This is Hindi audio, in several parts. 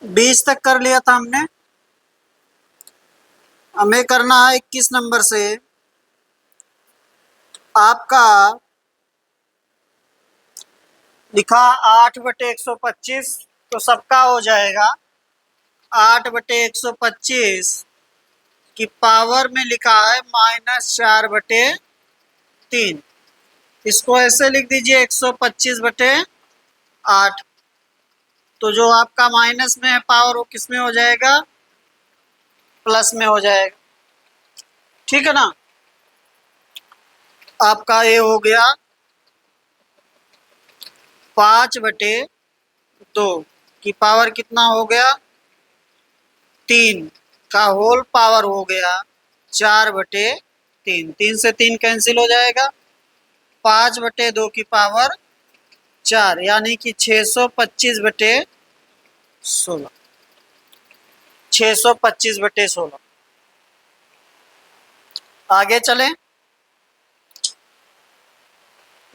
20 तक कर लिया था हमने। हमें करना है 21 नंबर से। आपका लिखा 8/125, तो सबका हो जाएगा 8/125 की पावर में लिखा है -4/3। इसको ऐसे लिख दीजिए 125/8। तो जो आपका माइनस में है पावर, वो किस में हो जाएगा? प्लस में हो जाएगा। ठीक है ना। आपका ये हो गया 5/2 की पावर कितना हो गया? 3 का होल पावर हो गया 4/3। 3 से 3 कैंसिल हो जाएगा। 5/2 की पावर 4 यानी कि 625/16। 625/16। आगे चलें।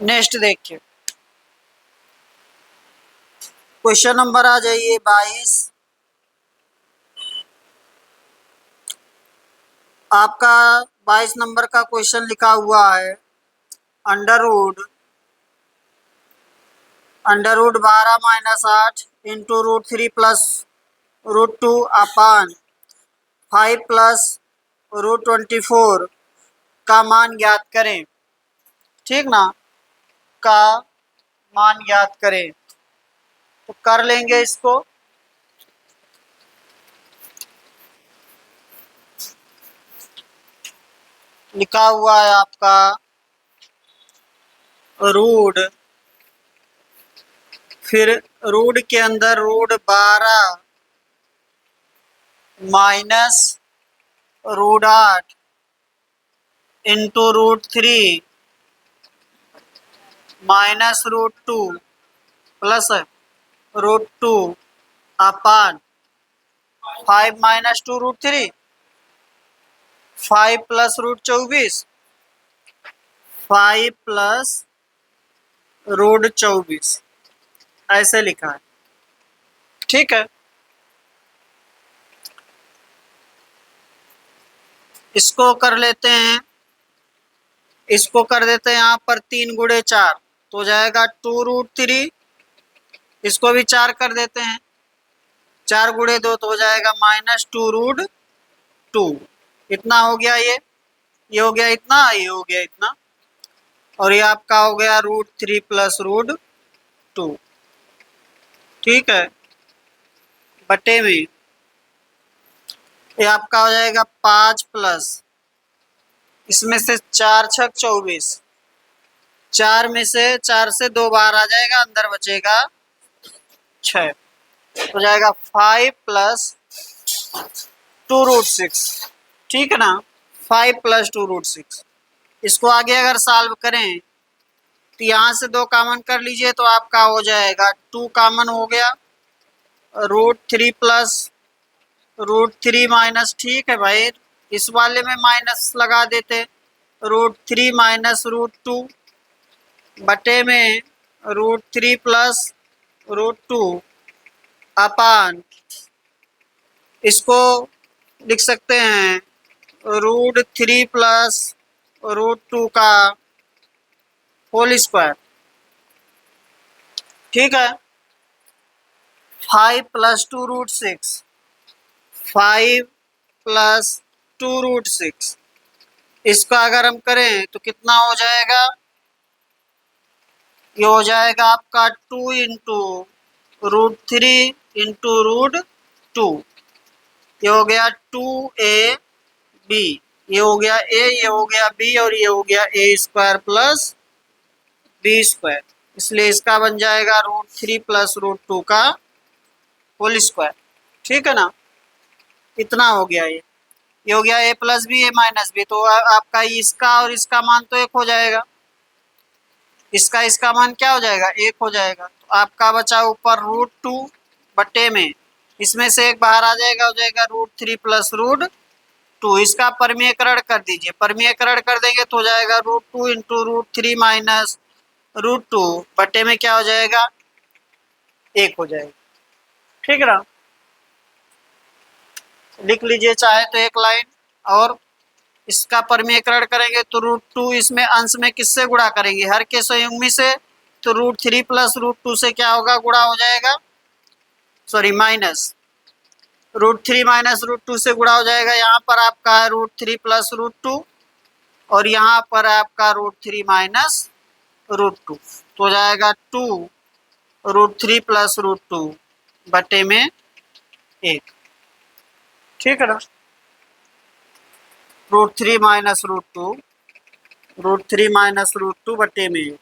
नेक्स्ट देखिए, क्वेश्चन नंबर आ जाइए 22। आपका 22 नंबर का क्वेश्चन लिखा हुआ है अंडर रूट 12-8 इंटू √3 प्लस √2 अपान 5 प्लस √24 का मान ज्ञात करें। ठीक ना। का मान ज्ञात करें, तो कर लेंगे इसको। लिखा हुआ है आपका रूट, फिर रूट के अंदर √12 माइनस √8 इंटू √3 माइनस √2 प्लस √2 अपान 5 माइनस 2 √3, 5 प्लस √24, 5 प्लस √24 ऐसे लिखा है। ठीक है। इसको कर लेते हैं, इसको कर देते हैं यहाँ पर 3 गुणे 4 तो हो जाएगा 2√3। इसको भी 4 कर देते हैं, 4 गुणे 2 तो हो जाएगा -2√2। इतना हो गया। ये हो गया इतना, ये हो गया इतना, और ये आपका हो गया √3 प्लस √2। ठीक है। बटे में ये आपका हो जाएगा 5 प्लस, इसमें से 4 छक 24, 4 में से 4 से 2 बाहर आ जाएगा, अंदर बचेगा 6। हो जाएगा 5 प्लस 2√6। ठीक है ना। 5 प्लस 2√6। इसको आगे अगर सॉल्व करें तो यहाँ से 2 कॉमन कर लीजिए तो आपका हो जाएगा 2 कॉमन हो गया, √3 प्लस √3 माइनस। ठीक है भाई, इस वाले में माइनस लगा देते, √3 माइनस √2 बटे में √3 प्लस √2 अपान, इसको लिख सकते हैं √3 प्लस √2 का होल स्क्वायर। ठीक है। 5 प्लस 2√6, 5 प्लस 2√6, इसका अगर हम करें तो कितना हो जाएगा? ये हो जाएगा आपका 2 इंटू √3 इंटू √2। ये हो गया 2ab, ये हो गया a, ये हो गया b, और ये हो गया a² प्लस b²। इसलिए इसका बन जाएगा √3 प्लस √2 का होल स्क्वायर। ठीक है ना। इतना हो गया। ये हो गया a plus b, a minus b, तो आपका इसका और इसका मान तो 1 हो जाएगा। इसका मान क्या हो जाएगा? 1 हो जाएगा। तो आपका बचा ऊपर √2 बटे में, इसमें से 1 बाहर आ जाएगा, हो जाएगा √3 प्लस √2। इसका परमीयकरण कर दीजिए, परमीयकरण कर देंगे तो हो जाएगा √2 इंटू √3 माइनस √2 बटे में क्या हो जाएगा? 1 हो जाएगा। ठीक है ना। लिख लीजिए चाहे तो एक लाइन। और इसका परिमेयकरण करेंगे तो √2 इसमें अंश में किससे गुणा करेंगे, हर के संयुग्मी से, तो √3 प्लस √2 से क्या होगा, गुणा हो जाएगा, सॉरी माइनस, √3 माइनस √2 से गुणा हो जाएगा। यहाँ पर आपका है √3 प्लस √2 और यहाँ पर आपका √3 माइनस √2, तो हो जाएगा 2 √3 प्लस √2 बटे में 1। ठीक है ना, √3 माइनस √2, √3 माइनस √2 बटे में 1।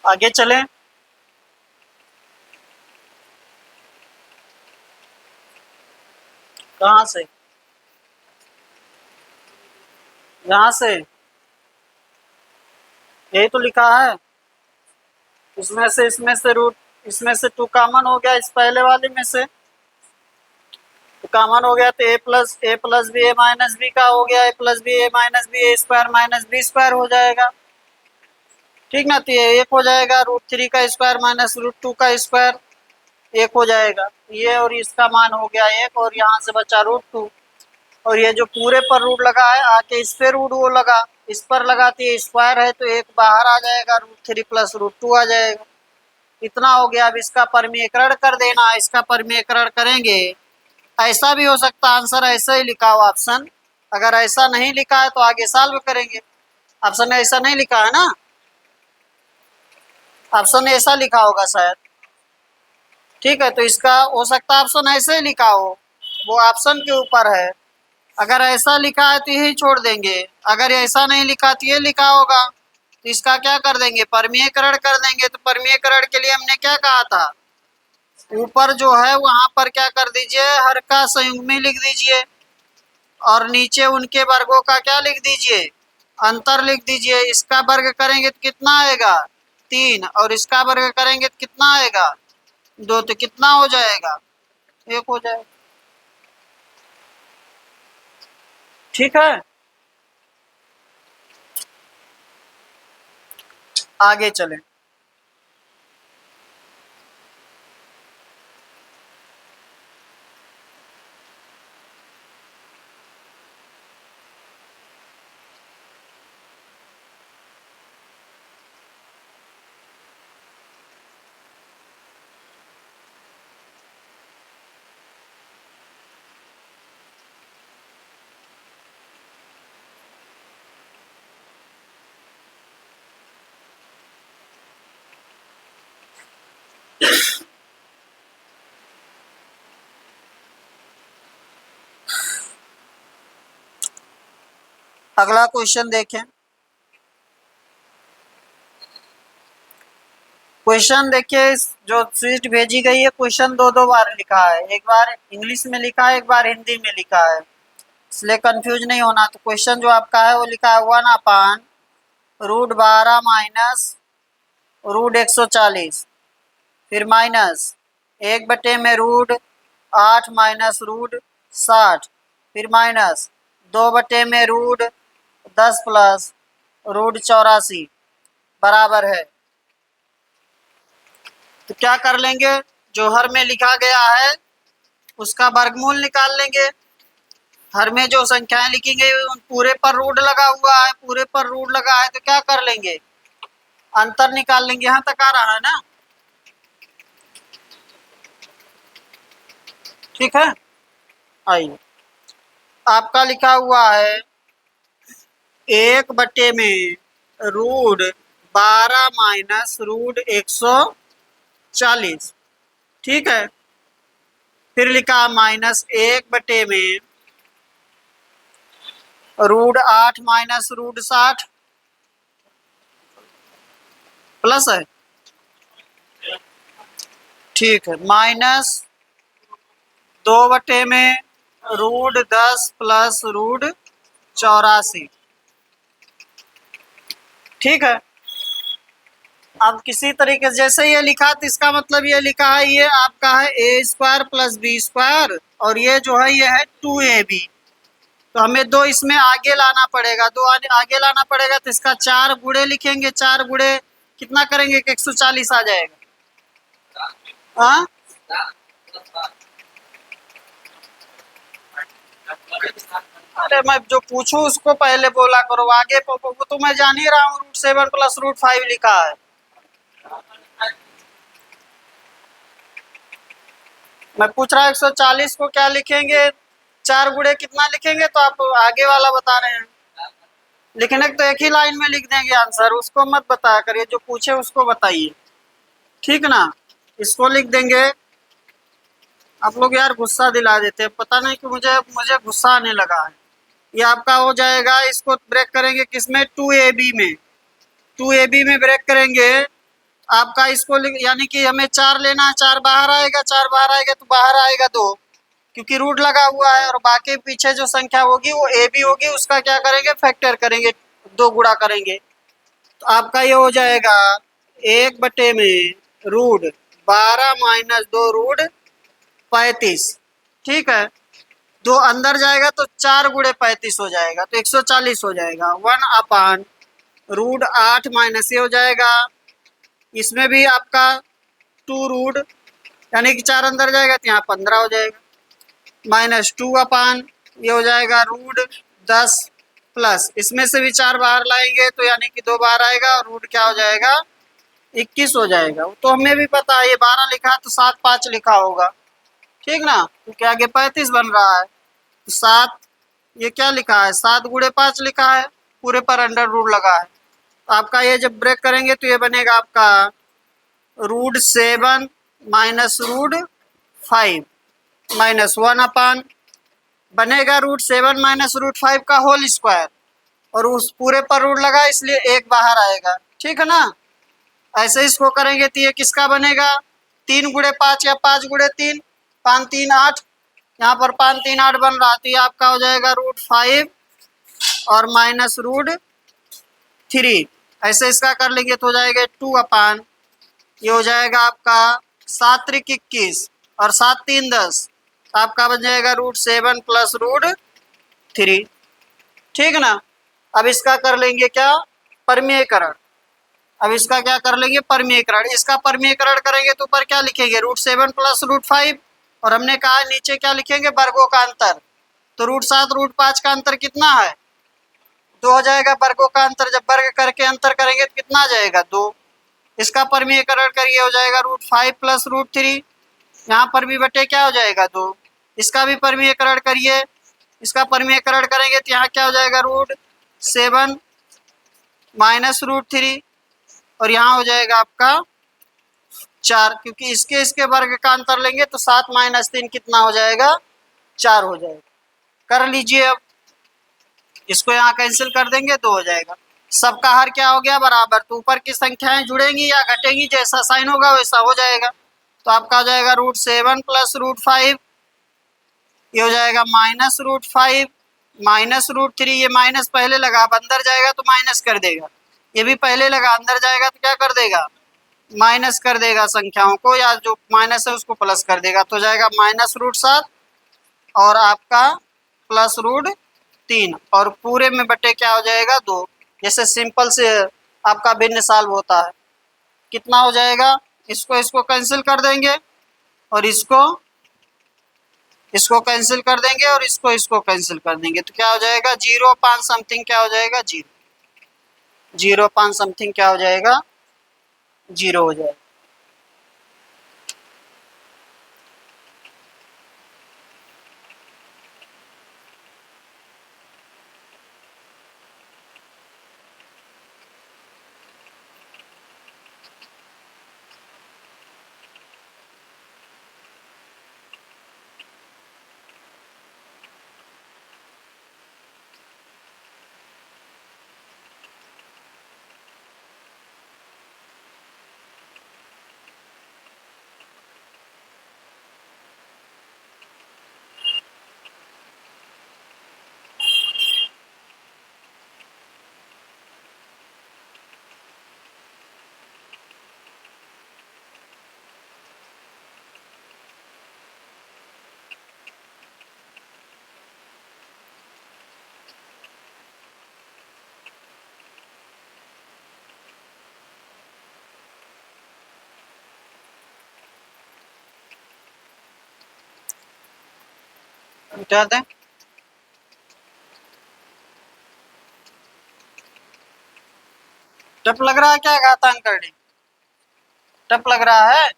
आगे चलें। कहाँ से, यहाँ से, यही तो लिखा है। इसमें से रूट, इसमें से 2 कॉमन हो गया, इस पहले वाले में से तो कॉमन हो गया, तो ए प्लस बी ए माइनस बी का हो गया, ए प्लस बी ए माइनस बी ए स्क्वायर माइनस बी स्क्वायर हो जाएगा। ठीक ना, तो ये 1 हो जाएगा, √3 का स्क्वायर माइनस √2 का स्क्वायर 1 हो जाएगा, ये और इसका मान हो गया 1 और यहाँ से बचा √2। और ये जो पूरे पर रूट लगा है आके इस पे रूट वो लगा, इस पर लगाती है स्क्वायर है तो 1 बाहर आ जाएगा, √3 प्लस √2 आ जाएगा। इतना हो गया। अब इसका परिमेयकरण कर देना, इसका परिमेयकरण करेंगे। ऐसा भी हो सकता आंसर ऐसा ही लिखा हो ऑप्शन, अगर ऐसा नहीं लिखा है तो आगे सॉल्व करेंगे। ऑप्शन में ऐसा नहीं लिखा है ना, ऑप्शन में ऐसा लिखा होगा शायद। ठीक है, तो इसका हो सकता है ऑप्शन ऐसे ही लिखा हो, वो ऑप्शन के ऊपर है। अगर ऐसा लिखा है तो यही छोड़ देंगे, अगर ऐसा नहीं लिखा तो ये लिखा होगा, तो इसका क्या कर देंगे, परिमेयकरण कर देंगे। तो परिमेयकरण के लिए हमने क्या कहा था, ऊपर जो है वहां पर क्या कर दीजिए, हर का संयुग्मी लिख दीजिए और नीचे उनके वर्गों का क्या लिख दीजिए, अंतर लिख दीजिए। इसका वर्ग करेंगे तो कितना आएगा, 3, और इसका वर्ग करेंगे तो कितना आएगा, 2, तो कितना हो जाएगा, 1 हो जाएगा। ठीक है, आगे चलें। अगला क्वेश्चन देखें। क्वेश्चन देखिए, जो शीट भेजी गई है क्वेश्चन 2 बार लिखा है, एक बार इंग्लिश में लिखा है, एक बार हिंदी में लिखा है, इसलिए कंफ्यूज नहीं होना। तो क्वेश्चन जो आपका है वो लिखा है 1/√12 माइनस √140, फिर माइनस 1/√8 माइनस √60, फिर माइनस 2/√10 प्लस √84 बराबर है। तो क्या कर लेंगे, जो हर में लिखा गया है उसका वर्गमूल निकाल लेंगे। हर में जो संख्याएं लिखी गई उन पूरे पर रूट लगा हुआ है, पूरे पर रूट लगा है, तो क्या कर लेंगे, अंतर निकाल लेंगे। यहाँ तक आ रहा है ना, ठीक है। आइए, आपका लिखा हुआ है एक बटे में रूट 12 माइनस रूट 140, ठीक है। फिर लिखा माइनस एक बटे में रूट 8 माइनस रूट 60 प्लस है, ठीक है, माइनस 2 बटे में रूट 10 प्लस रूट 84, ठीक है। अब किसी तरीके से जैसे ये लिखा तो इसका मतलब ये लिखा है, ये आपका है ए स्क्वायर प्लस बी स्क्वायर और ये जो है ये है 2ab। तो हमें दो इसमें आगे लाना पड़ेगा, दो आगे लाना पड़ेगा तो इसका 4 गुणे लिखेंगे, 4 गुणे कितना करेंगे कि 140 आ जाएगा। हाँ, अरे मैं जो पूछूं उसको पहले बोला करो, आगे तो मैं जान ही रहा हूँ, रूट 7 प्लस रूट 5 लिखा है। मैं पूछ रहा हूँ 140 को क्या लिखेंगे, 4 गुणे कितना लिखेंगे, तो आप आगे वाला बता रहे हैं। लिखने तो एक ही लाइन में लिख देंगे आंसर, उसको मत बताया करिए, जो पूछे उसको बताइए, ठीक ना। इसको लिख देंगे। आप लोग यार गुस्सा दिला देते हैं, पता नहीं कि मुझे मुझे गुस्सा आने लगा है। ये आपका हो जाएगा, इसको ब्रेक करेंगे किसमें, 2ab में, 2ab में ब्रेक करेंगे आपका इसको, यानी कि हमें 4 लेना है, 4 बाहर आएगा, 4 बाहर आएगा तो बाहर आएगा 2, क्योंकि रूट लगा हुआ है, और बाकी पीछे जो संख्या होगी वो ए बी होगी, उसका क्या करेंगे, फैक्टर करेंगे, 2 गुणा करेंगे। तो आपका ये हो जाएगा 1 बटे में रूट 12 माइनस 2 रूट 35, ठीक है। 2 अंदर जाएगा तो 4 गुणे 35 हो जाएगा, तो 140 हो जाएगा। 1 अपान रूट 8 माइनस ये हो जाएगा, इसमें भी आपका 2 रूट, यानी कि 4 अंदर जाएगा तो यहाँ 15 हो जाएगा, माइनस 2 अपान ये हो जाएगा रूट 10 प्लस, इसमें से भी 4 बाहर लाएंगे तो यानी कि 2 बाहर आएगा और रूट क्या हो जाएगा, 21 हो जाएगा। तो हमें भी पता है ये 12 लिखा तो 7 5 लिखा होगा, ठीक ना, क्योंकि आगे 35 बन रहा है। तो 7, ये क्या लिखा है, 7 गुणे 5 लिखा है, पूरे पर अंडर रूट लगा है। तो आपका ये जब ब्रेक करेंगे तो ये बनेगा आपका रूट 7 माइनस रूट 5 माइनस 1 अपान बनेगा रूट 7 माइनस रूट 5 का होल स्क्वायर, और उस पूरे पर रूट लगा इसलिए एक बाहर आएगा, ठीक है ना। ऐसे इसको करेंगे तो ये किसका बनेगा, 3 गुणे 5 या 5 गुणे 3, 5 3 8, यहाँ पर 5 3 8 बन रहा, तो ये आपका हो जाएगा रूट 5 और माइनस रूट 3। ऐसे इसका कर लेंगे तो हो जाएगा 2 अपान ये हो जाएगा आपका 7 त्रिक 21 और 7 3 10, आपका बन जाएगा रूट 7 प्लस रूट 3, ठीक ना। अब इसका कर लेंगे क्या, परमीयकरण। अब इसका क्या कर लेंगे, परमीयकरण। इसका परमीयकरण करेंगे तो ऊपर क्या लिखेंगे, रूट 7 प्लस रूट 5, और हमने कहा नीचे क्या लिखेंगे, वर्गों का अंतर। तो रूट 7 रूट 5 का अंतर कितना है, 2 हो जाएगा, वर्गों का अंतर जब वर्ग करके अंतर करेंगे तो कितना आ जाएगा, 2। इसका परमीयकरण करिए, हो जाएगा रूट 5 प्लस रूट 3, यहाँ पर भी बटे क्या हो जाएगा, 2। इसका भी परमीयकरण करिए, इसका परमीयकरण करेंगे तो यहाँ क्या हो जाएगा, रूट 7 माइनस रूट 3, और यहाँ हो जाएगा आपका 4, क्योंकि इसके वर्ग का अंतर लेंगे तो 7 माइनस 3 कितना हो जाएगा, 4 हो जाएगा। कर लीजिए, अब इसको यहाँ कैंसिल कर देंगे, 2 हो जाएगा। सबका हर क्या हो गया, बराबर। तो ऊपर की संख्याएं जुड़ेंगी या घटेंगी, जैसा साइन होगा वैसा हो जाएगा। तो आपका हो जाएगा रूट 7 प्लस रूट 5, ये हो जाएगा माइनस रूट 5 माइनस रूट 3, ये माइनस पहले लगा, अब अंदर जाएगा तो माइनस कर देगा, ये भी पहले लगा, अंदर जाएगा तो क्या कर देगा, माइनस कर देगा संख्याओं को, या जो माइनस है उसको प्लस कर देगा। तो जाएगा माइनस रूट 7 और आपका प्लस रूट 3, और पूरे में बटे क्या हो जाएगा, 2। जैसे सिंपल से आपका भिन्न साल्व होता है, कितना हो जाएगा, इसको कैंसिल कर देंगे, और इसको कैंसिल कर देंगे, और इसको कैंसिल कर देंगे, तो क्या हो जाएगा, 0 5 समथिंग क्या हो जाएगा, 0 5 समथिंग क्या हो जाएगा, 0 हो जाएगा। मिटा दें। टप लग रहा है क्या घातांक करड़ी? टप लग रहा है?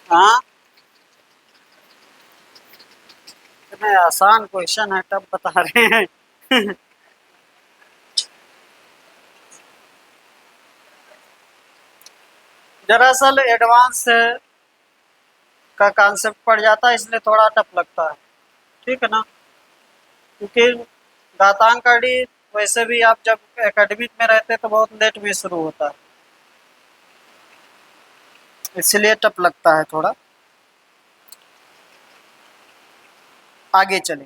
हाँ, इतने आसान क्वेश्चन है, टप बता रहे हैं। दरअसल एडवांस का कॉन्सेप्ट पड़ जाता है, इसलिए थोड़ा टफ लगता है, ठीक है ना। क्योंकि घातांक आड़ी वैसे भी आप जब एकेडमिक में रहते तो बहुत लेट में शुरू होता है, इसलिए टफ लगता है थोड़ा। आगे चले।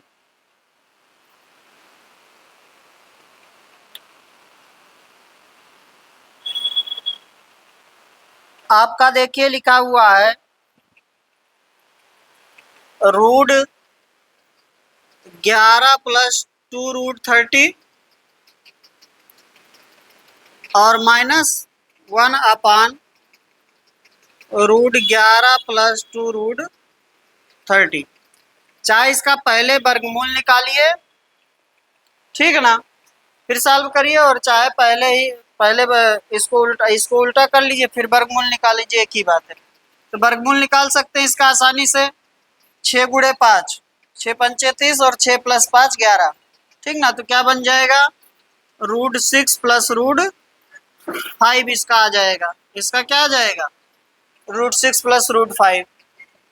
आपका देखिए लिखा हुआ है रूट 11 प्लस 2√30 और -1 अपान √11 प्लस 2√30। चाहे इसका पहले वर्गमूल निकालिए, ठीक है ना, फिर सॉल्व करिए, और चाहे पहले इसको उल्टा कर लीजिए, फिर वर्गमूल निकाल लीजिए, एक ही बात है। तो वर्गमूल निकाल सकते हैं इसका आसानी से। 6 गुणे 5, 6 पंचे 30 और 6 + 5 11, ठीक ना। तो क्या बन जाएगा, √6 प्लस √5 इसका आ जाएगा। इसका क्या आ जाएगा, √6 प्लस √5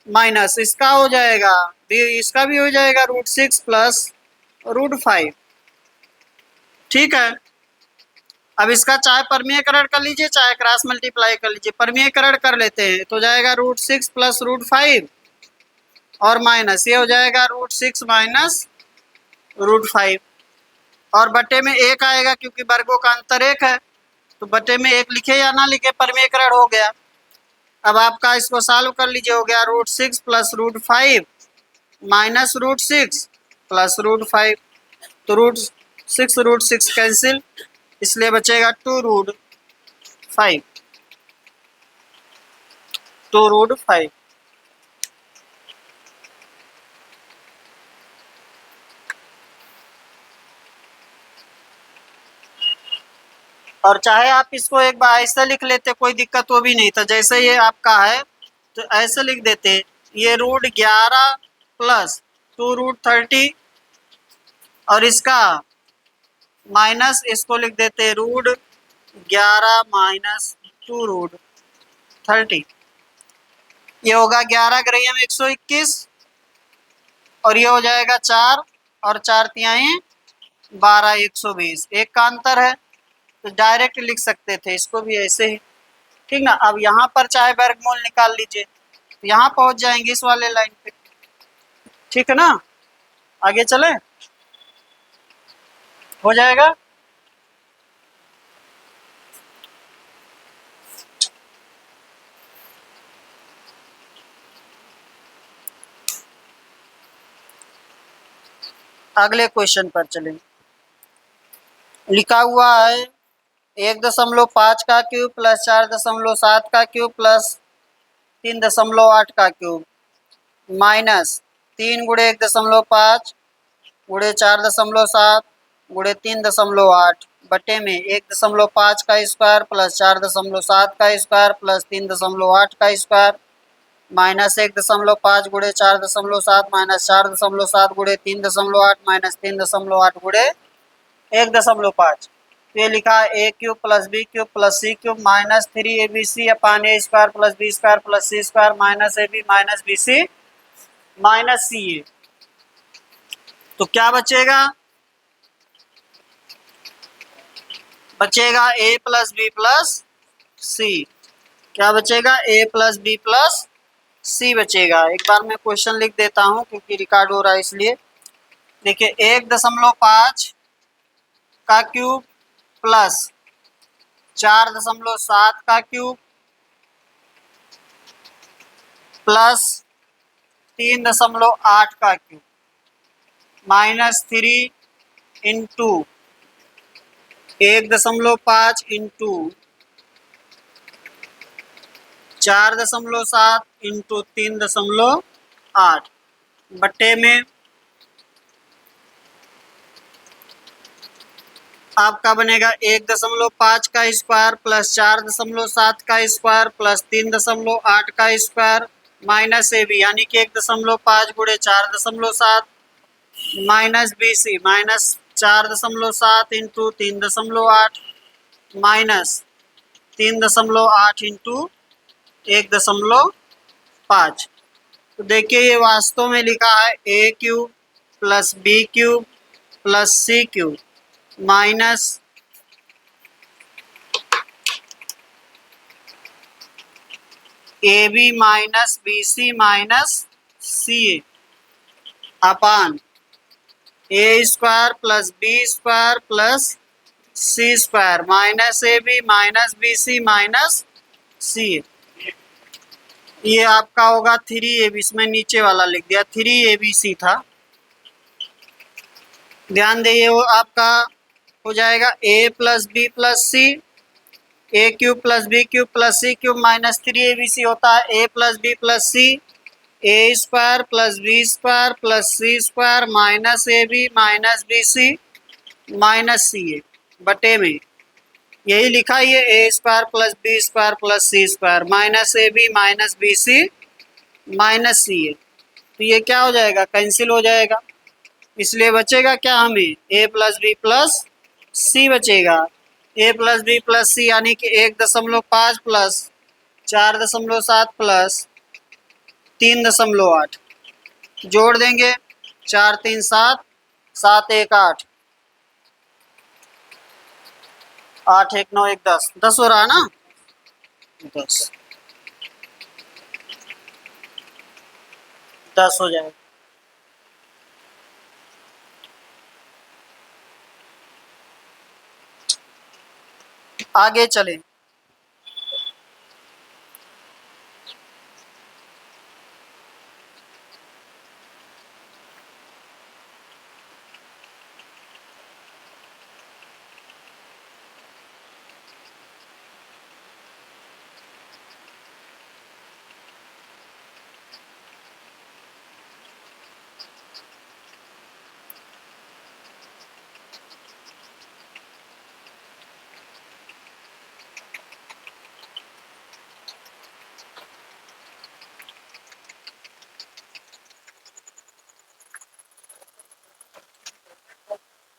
माइनस इसका हो जाएगा, इसका भी हो जाएगा √6 प्लस √5, ठीक है। अब इसका चाहे परमीयकरण कर लीजिए, चाहे क्रॉस मल्टीप्लाई कर लीजिए। परमीयकरण कर लेते हैं तो जाएगा √6 प्लस √5 और माइनस ये हो जाएगा √6 माइनस √5, और बटे में 1 आएगा क्योंकि वर्गों का अंतर 1 है, तो बटे में 1 लिखे या ना लिखे, परमीयकरण हो गया। अब आपका इसको सॉल्व कर लीजिए, हो गया √6 प्लस √5 माइनस √6 प्लस √5, तो √6 कैंसिल, इसलिए बचेगा 2√5, 2√5। और चाहे आप इसको एक बार ऐसे लिख लेते, कोई दिक्कत वो भी नहीं था। जैसे ये आपका है तो ऐसे लिख देते, ये √11 प्लस 2√30 और इसका माइनस इसको लिख देते √11 माइनस 2√30। ये होगा 11 ग्राम 121 और ये हो जाएगा 4 और 4 तिहाई 12 120, एक का अंतर है, तो डायरेक्ट लिख सकते थे इसको भी ऐसे ही, ठीक ना। अब यहाँ पर चाहे वर्गमूल निकाल लीजिए, तो यहाँ पहुंच जाएंगे इस वाले लाइन पे, ठीक है ना। आगे चले, हो जाएगा। अगले क्वेश्चन पर चलें। लिखा हुआ है 1.5 का क्यूब प्लस 4.7 का क्यूब प्लस 3.8 का क्यूब माइनस 3 गुणे 1.5 गुणे 4.7 गुणे 3.8 बटे में 1.5 का स्क्वायर प्लस 4.7 का स्क्वायर प्लस 3.8 का स्क्वायर माइनस 1.5 गुणे 4.7 माइनस 4.7 गुणे 3.8 माइनस 3.8 गुणे 1.5। ये लिखा a cube plus b cube plus c cube minus 3abc upon a square plus b square plus c square minus a b minus b c minus c a. तो क्या बचेगा, बचेगा a plus b plus c. क्या बचेगा, a plus b plus c बचेगा। एक बार मैं क्वेश्चन लिख देता हूं क्योंकि रिकॉर्ड हो रहा है इसलिए। देखिए 1.5 का क्यूब प्लस 4.7 का क्यूब प्लस 3.8 का cube minus 3 into 1.5 into 4.7 into 3.8 बट्टे में आपका बनेगा 1.5 का स्क्वायर प्लस 4.7 का स्क्वायर प्लस 3.8 का स्क्वायर माइनस ए बी, यानी कि 1.5 गुणे 4.7 minus b c minus 4.7 into 3.8 minus 3.8 into 1.5। तो देखिए ये वास्तव में लिखा है a cube plus b cube plus c cube minus a b minus b c minus c a upon a square plus b square plus c square minus a b minus b c minus c a. ये आपका होगा 3ab, इसमें नीचे वाला लिख दिया 3abc था। ध्यान दे, वो आपका हो जाएगा a plus b plus c, a cube plus b cube plus c cube minus 3abc होता है a plus b plus c, a square plus b square plus c square minus a b minus b c minus c a बटे में यही लिखा है ये a square plus b square plus c square minus a b minus b c minus c a. तो ये क्या हो जाएगा, कैंसिल हो जाएगा, इसलिए बचेगा क्या हमें ए प्लस बी प्लस सी बचेगा। ए प्लस बी प्लस सी यानी कि 1.5 प्लस 4.7 प्लस 3.8 जोड़ देंगे 4 3 7 7 1 8 8 1 9 1 10 10 हो रहा है ना, 10 हो जाएगा। आगे चलें।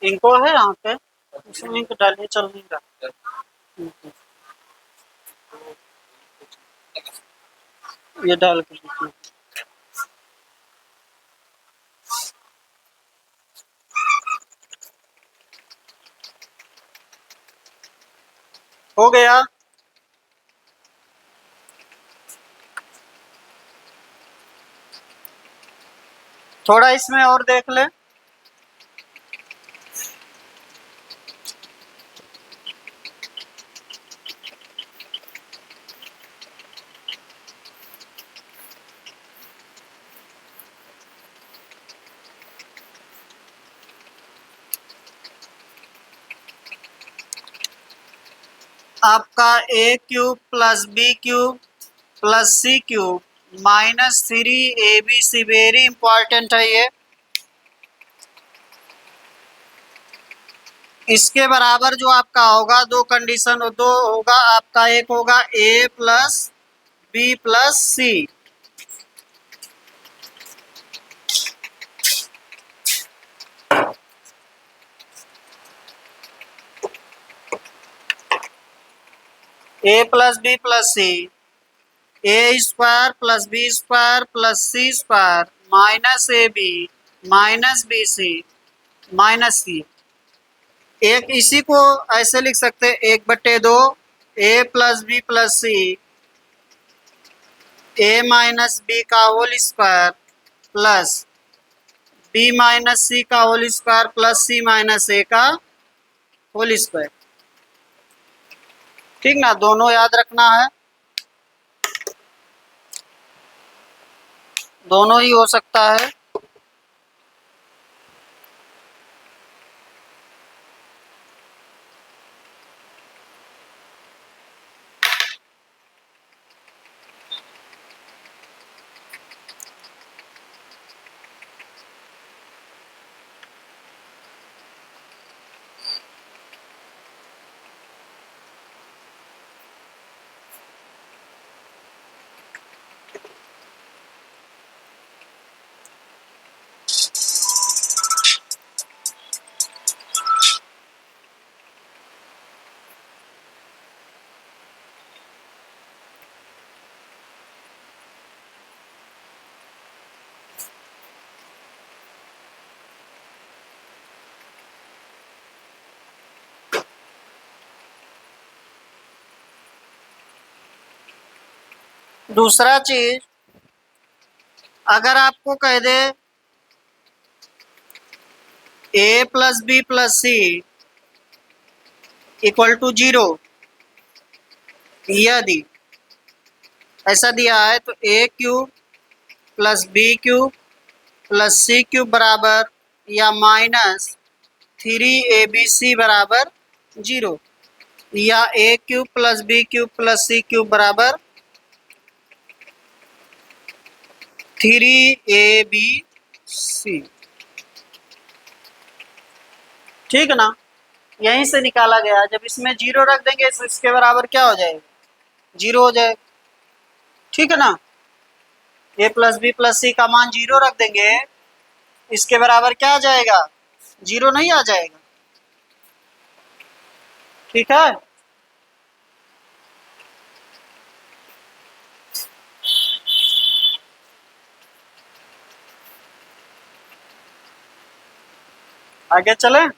इनको है यहाँ पे, इसमें इंक डालिए, चल नहीं रहा। ये डाल के देखिए। हो गया। थोड़ा इसमें और देख ले। आपका a cube plus b cube plus c cube minus 3ab, very important है ये। इसके बराबर जो आपका होगा दो कंडीशन, दो होगा आपका, एक होगा a plus b plus c, a plus b plus c, a square plus b square plus c square minus a b minus b c minus c. एक इसी को ऐसे लिख सकते हैं 1/2 a plus b plus c a minus b का whole square plus b minus c का whole square plus c minus a का होल स्क्वायर। ठीक ना, दोनों याद रखना है, दोनों ही हो सकता है। दूसरा चीज, अगर आपको कह दे a plus b plus c equal to 0, यदि ऐसा दिया है तो a cube plus b cube plus c cube बराबर या माइनस 3abc बराबर 0, या a cube plus b cube plus c cube बराबर 3abc। ठीक है ना, यहीं से निकाला गया। जब इसमें 0 रख देंगे तो इसके बराबर क्या हो जाएगा, 0 हो जाएगा। ठीक है ना, a प्लस बी प्लस सी का मान 0 रख देंगे, इसके बराबर क्या आ जाएगा, 0 नहीं आ जाएगा। ठीक है, आगे चलें।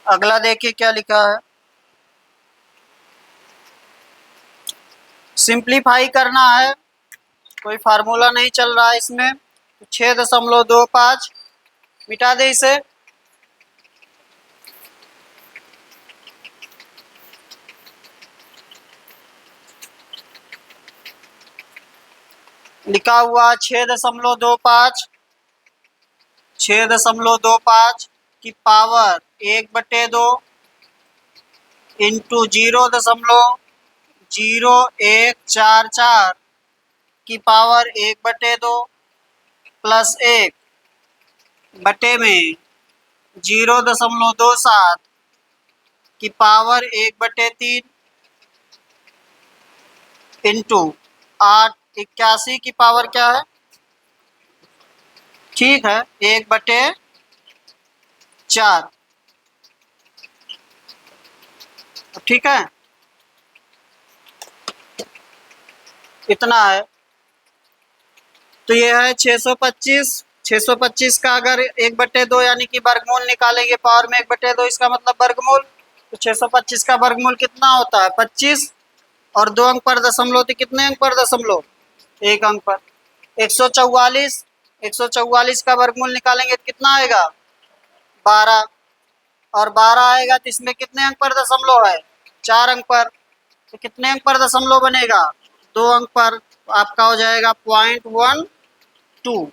अगला देखिए क्या लिखा है, सिंप्लीफाई करना है, कोई फार्मूला नहीं चल रहा है इसमें, तो 6.25 मिटा दे इसे। लिखा हुआ 6.25, 6.25 की पावर 1/2 इंटू 0.0144 की पावर 1/2 प्लस 1 बटे में 0.27 की पावर 1/3 इंटू 881 की पावर क्या है, ठीक है, 1/4। ठीक है, इतना है। तो ये है 625। 625 का अगर 1/2 यानी कि वर्गमूल निकालेंगे पावर में 1/2, इसका मतलब वर्गमूल। तो 625 का वर्गमूल कितना होता है, 25, और 2 अंक पर दशमलव, तो कितने अंक पर दशमलव, 1 अंक पर। 144, 144 का वर्गमूल निकालेंगे तो कितना आएगा, 12, और 12 आएगा तो इसमें कितने अंक पर दशमलव है, 4 अंक पर। तो कितने अंक पर दशमलव बनेगा, 2 अंक पर। तो आपका हो जाएगा 0.12, 2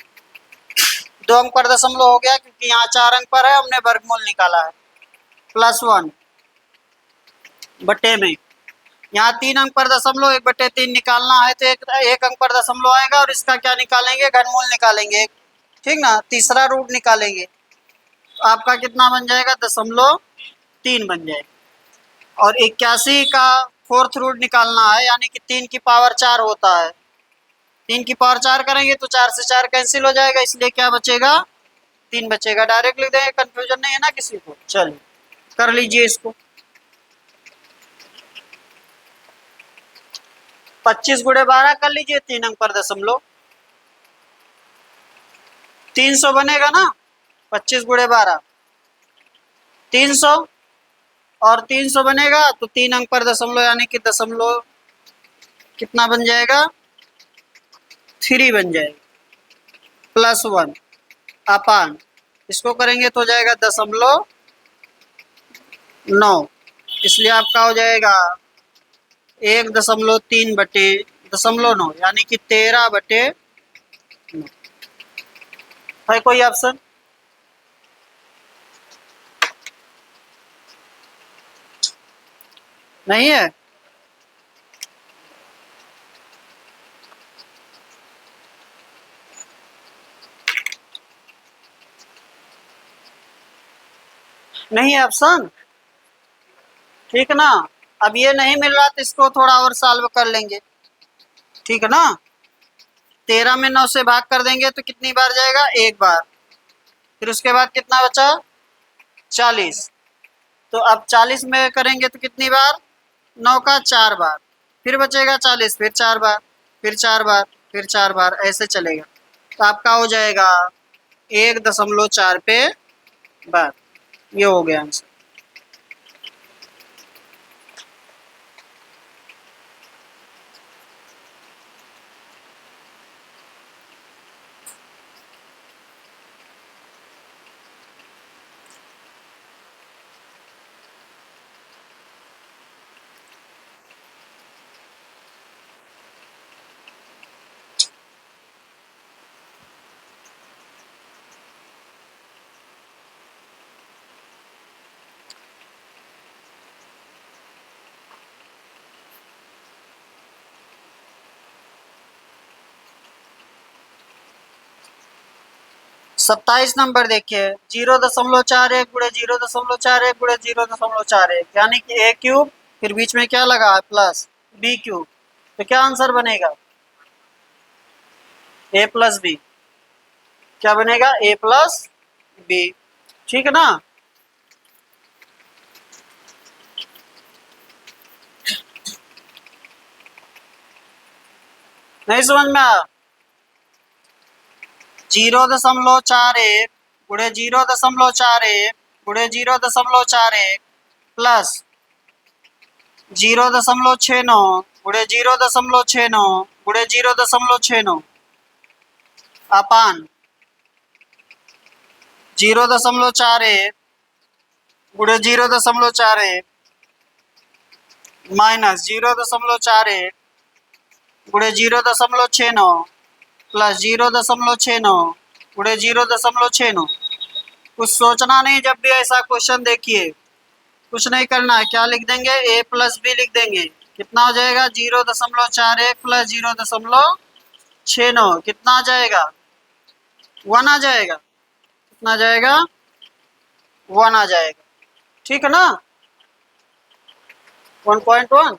अंक पर दशमलव हो गया, क्योंकि यहाँ 4 अंक पर है, हमने वर्गमूल निकाला है। +1 बटे में, यहाँ 3 अंक पर दशमलव, 1/3 निकालना है तो एक अंक पर दशमलव आएगा, और इसका क्या निकालेंगे, घनमूल निकालेंगे। ठीक ना, तीसरा रूट निकालेंगे, तो आपका कितना बन जाएगा, 0.3 बन जाएगा। और 81 का 4th रूट निकालना है, यानी कि 3 की पावर 4 होता है। 3 की पावर 4 करेंगे तो 4 से 4 कैंसिल हो जाएगा, इसलिए क्या बचेगा, 3 बचेगा। डायरेक्ट लिख देंगे, कंफ्यूजन नहीं है ना किसी को। चलिए कर लीजिए इसको। 25 गुणे 12 कर लीजिए, 3 अंक पर दशमलव, 300 बनेगा ना। 25 गुणे 12 300, और 300 बनेगा तो 3 अंक पर दशमलव, यानी कि दशमलव कितना बन जाएगा, 3 बन जाएगा, +1 अपान, इसको करेंगे तो हो जाएगा 0.9, इसलिए आपका हो जाएगा 1.3 बटे 0.9, यानी कि 13/9। है कोई ऑप्शन, नहीं है। नहीं है ऑप्शन, ठीक है ना। अब ये नहीं मिल रहा तो इसको थोड़ा और सॉल्व कर लेंगे। ठीक है ना, 13 में 9 से भाग कर देंगे तो कितनी बार जाएगा, 1 बार। फिर उसके बाद कितना बचा, 40। तो अब 40 में करेंगे तो कितनी बार, 9 का 4 बार। फिर बचेगा 40, फिर 4 बार, फिर 4 बार, फिर 4 बार, ऐसे चलेगा। तो आपका हो जाएगा 1.4 पे बार। ये हो गया आंसर। सत्ताईस नंबर देखिए, 0.41 गुणे 0.41 गुणे 0.41, यानी कि ए क्यूब, फिर बीच में क्या लगा है प्लस बी क्यूब, तो क्या आंसर बनेगा? ए प्लस बी। क्या बनेगा? ए प्लस बी। ठीक है ना? नहीं समझ में आया? 0.41 गुणे 0.41 गुणे 0.41 प्लस 0.69 गुणे 0.69 गुणे 0.69 अपान 0.41 गुणे 0.41 माइनस 0.41 गुणे 0.69 प्लस 0.69 गुणे 0.69। कुछ सोचना नहीं, जब भी ऐसा क्वेश्चन देखिए कुछ नहीं करना है, क्या लिख देंगे? ए प्लस बी लिख देंगे। कितना हो जाएगा? 0.41 प्लस 0.69, कितना आ जाएगा? 1 आ जाएगा। कितना आ जाएगा? 1 आ जाएगा। ठीक है ना? 1.1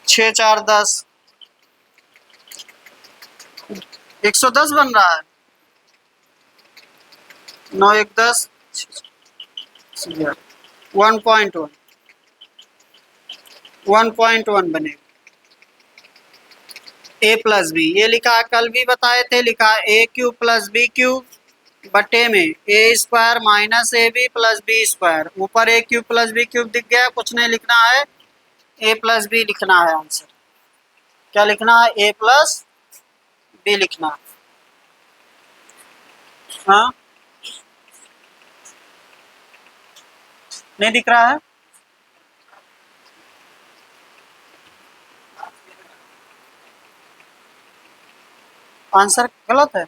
6 4 10 110 बन रहा है। 9 1 10 1.1 1.1 बनेगा। ए प्लस बी ये लिखा, कल भी बताए थे, लिखा a cube plus b cube बट्टे में a square minus a b plus b square. ऊपर a cube plus b cube दिख गया, कुछ नहीं लिखना है, ए प्लस बी लिखना है आंसर। क्या लिखना है? ए प्लस बी लिखना है। हाँ, नहीं दिख रहा है? आंसर गलत है।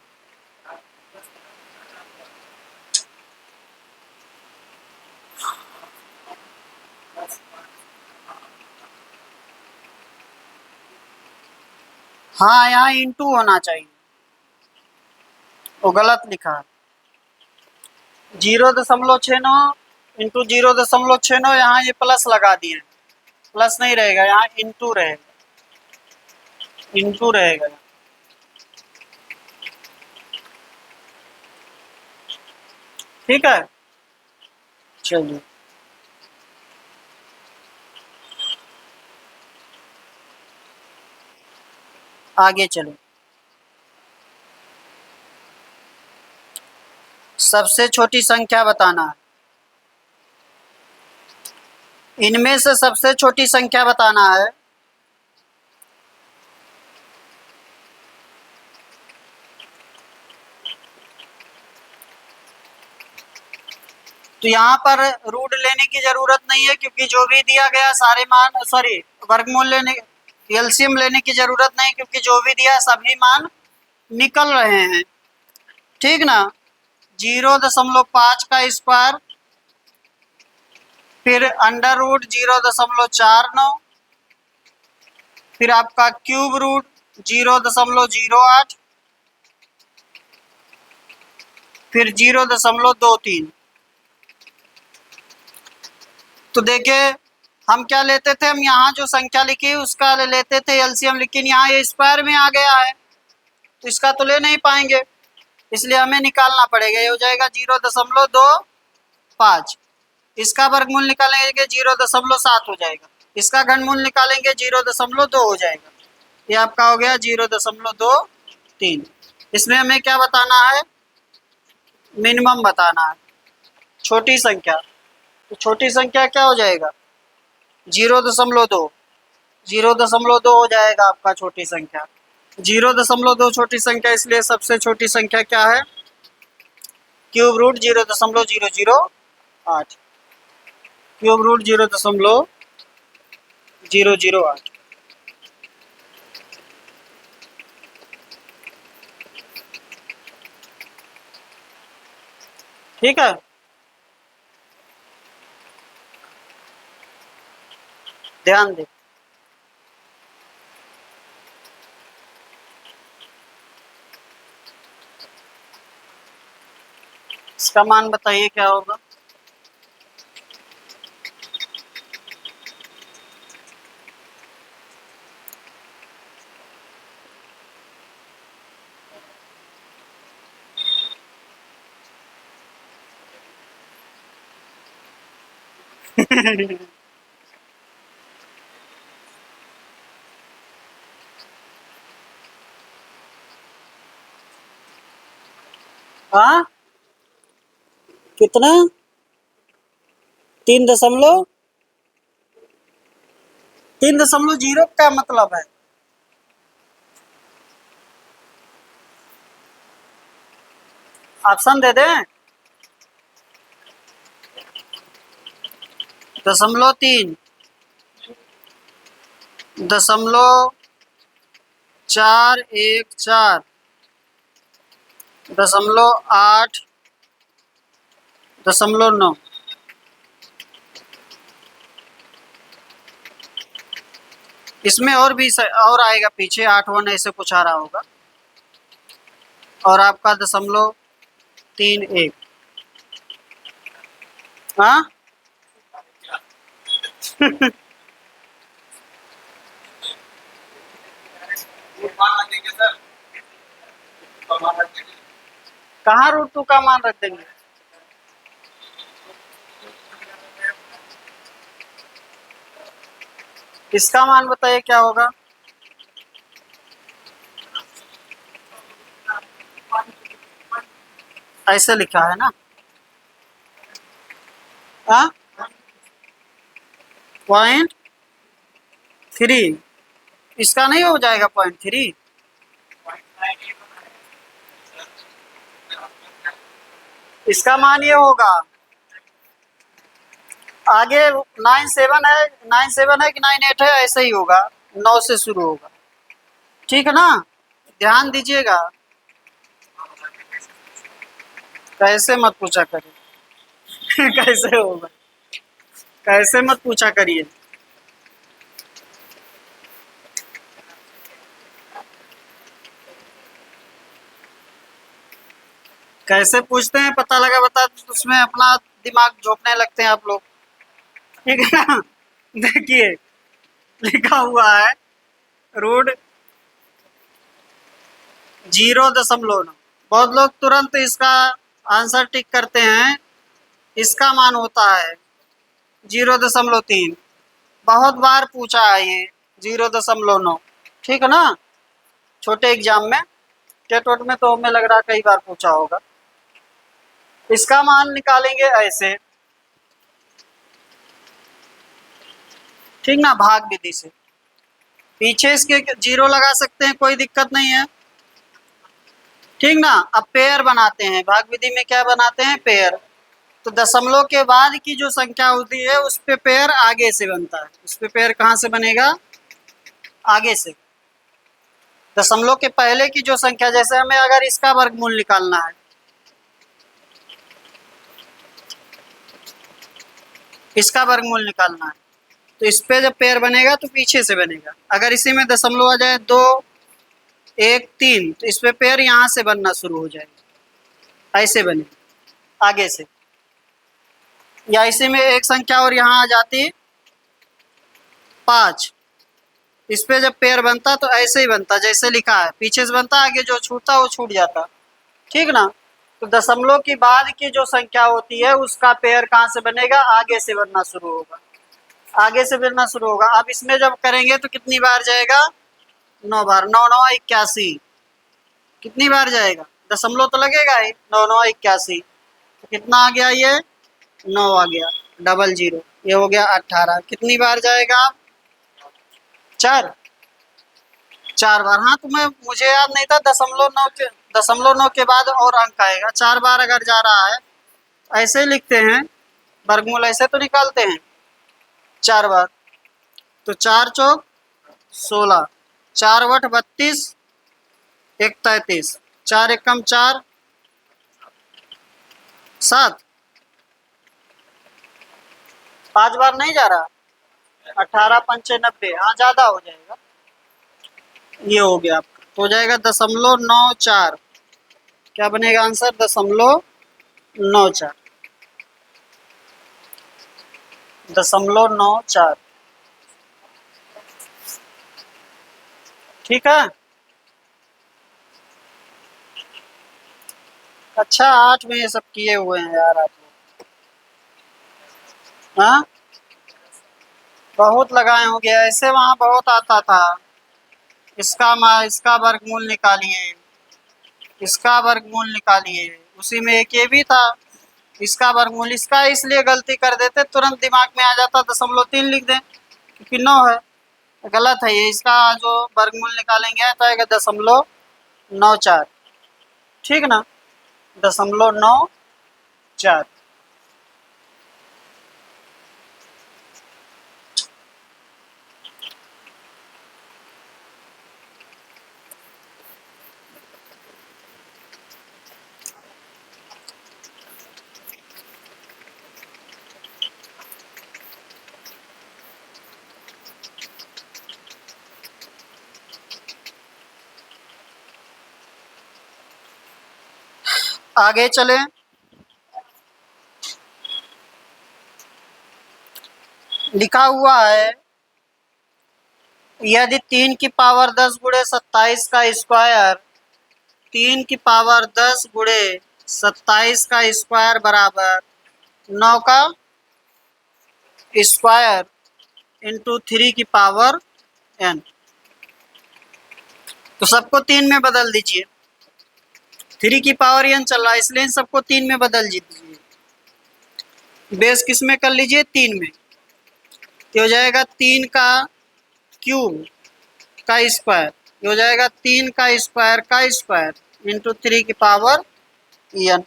हाँ, यहाँ इंटू होना चाहिए, वो गलत लिखा है। 0.69 इंटू 0.69, यहाँ ये प्लस लगा दिए, प्लस नहीं रहेगा, यहाँ इंटू रहेगा, इंटू रहेगा। ठीक है, चलिए आगे चलो। सबसे छोटी संख्या बताना है, इनमें से सबसे छोटी संख्या बताना है। तो यहाँ पर रूट लेने की जरूरत नहीं है, क्योंकि जो भी दिया गया सारे मान, सॉरी वर्गमूल लेने, एलसीएम लेने की जरूरत नहीं, क्योंकि जो भी दिया सभी मान निकल रहे हैं। ठीक ना? 0.5 का स्क्वायर, फिर अंडर रूट 0.49, फिर आपका क्यूब रूट 0.08, फिर 0.23। तो देखिए हम क्या लेते थे, हम यहाँ जो संख्या लिखी उसका ले लेते थे एलसीएम, लेकिन यहाँ ये स्क्वायर में आ गया है तो इसका तो ले नहीं पाएंगे, इसलिए हमें निकालना पड़ेगा। ये हो जाएगा 0.25। इसका वर्गमूल निकालेंगे 0.7 हो जाएगा, इसका घनमूल निकालेंगे 0.2 हो जाएगा। ये आपका हो गया 0.23। इसमें हमें क्या बताना है, मिनिमम बताना है, छोटी संख्या। तो छोटी संख्या क्या हो जाएगा, 0.2, 0.2 हो जाएगा आपका छोटी संख्या। 0.2 छोटी संख्या, इसलिए सबसे छोटी संख्या क्या है, क्यूब रूट 0.008, क्यूब रूट 0.008। ठीक है, ध्यान दे। इसका मान बताइए क्या होगा। हाँ, कितना, 3 दशमलव, 3.0 का मतलब है, ऑप्शन दे दें, 0.3, 0.414, 0.8, 0.9। इसमें और भी और आएगा पीछे, 8 ऐसे कुछ आ रहा होगा, और आपका 0.31। हाँ। कहाँ √2 का मान रख देंगे, इसका मान बताइए क्या होगा। ऐसे लिखा है ना, हाँ, 0.3, इसका नहीं हो जाएगा 0.3, इसका मान ये होगा, आगे 97 है, 97 है कि 98 है, ऐसे ही होगा, 9 से शुरू होगा। ठीक है ना, ध्यान दीजिएगा, कैसे मत पूछा करिए। कैसे होगा, कैसे मत पूछा करिए। कैसे पूछते हैं पता लगा, बता तो उसमें अपना दिमाग झोंकने लगते हैं आप लोग। ठीक है ना, देखिए लिखा हुआ है √0.9। बहुत लोग तुरंत इसका आंसर टिक करते हैं, इसका मान होता है 0.3। बहुत बार पूछा है ये 0.9। ठीक है ना, छोटे एग्जाम में, टेट वोट में तो हमें लग रहा कई बार पूछा होगा। इसका मान निकालेंगे ऐसे, ठीक ना, भाग विधि से। पीछे इसके 0 लगा सकते हैं, कोई दिक्कत नहीं है, ठीक ना। अब पेयर बनाते हैं, भाग विधि में क्या बनाते हैं, पेयर। तो दशमलव के बाद की जो संख्या होती है उस पे पेयर आगे से बनता है, उस पे पेयर कहाँ से बनेगा, आगे से। दशमलव के पहले की जो संख्या, जैसे हमें अगर इसका वर्गमूल निकालना है, इसका वर्गमूल निकालना है, तो इस पे जब पेयर बनेगा तो पीछे से बनेगा। अगर इसी में दशमलव आ जाए 2, 1, 3, तो इस पे पेयर यहाँ से बनना शुरू हो जाएगा, ऐसे बने आगे से। या इसी में एक संख्या और यहाँ आ जाती 5, इस पे जब पेयर बनता तो ऐसे ही बनता, जैसे लिखा है, पीछे से बनता, आगे जो छूटता वो छूट जाता। ठीक ना। तो दशमलव की बाद की जो संख्या होती है उसका पेयर कहाँ से बनेगा, आगे से बनना शुरू होगा, आगे से बनना शुरू होगा। अब इसमें जब करेंगे तो कितनी बार जाएगा, 9 बार, 9 9 81, कितनी बार जाएगा? दशमलव तो लगेगा ही। 9 9 81, तो कितना आ गया ये? 9 आ गया। डबल जीरो, ये हो गया 18। कितनी बार जाएगा आप? 4। 4 बार। हाँ, तो मुझे याद नहीं था दशमलव 9 के बाद और अंक आएगा। 4 बार अगर जा रहा है, ऐसे लिखते हैं, वर्गमूल ऐसे तो निकालते हैं 4 बार। तो 4 चौक 16, 4 वट 32, 1 33, 4 एकम 4, 7। 5 बार नहीं जा रहा। 18 पंचे 90, हाँ ज्यादा हो जाएगा। ये हो गया आपका, तो हो जाएगा 0.94। क्या बनेगा आंसर? 0.94। 0.94। ठीक है। अच्छा, 8 में ये सब किए हुए हैं यार आप लोग। हाँ, बहुत लगाए होंगे ऐसे, वहाँ बहुत आता था। इसका वर्गमूल निकालिए, इसका वर्गमूल निकालिए, उसी में एक ये भी था। इसका वर्गमूल, इसका इसलिए गलती कर देते, तुरंत दिमाग में आ जाता 0.3 लिख दें क्योंकि 9 है। गलत है ये। इसका जो वर्गमूल निकालेंगे तो आएगा 0.94। ठीक ना? 0.94। आगे चले। लिखा हुआ है, यदि 3 की पावर 10 गुणे 27 का स्क्वायर, 3 की पावर 10 गुणे 27 का स्क्वायर बराबर 9 का स्क्वायर इंटू 3 की पावर n। तो सबको 3 में बदल दीजिए। 3 की पावर n चल रहा है, इसलिए इन सबको 3 में बदल दीजिए। बेस किस में कर लीजिए? 3 में। ये हो जाएगा 3 का क्यूब का स्क्वायर, ये हो जाएगा 3 का स्क्वायर इंटू 3 की पावर n।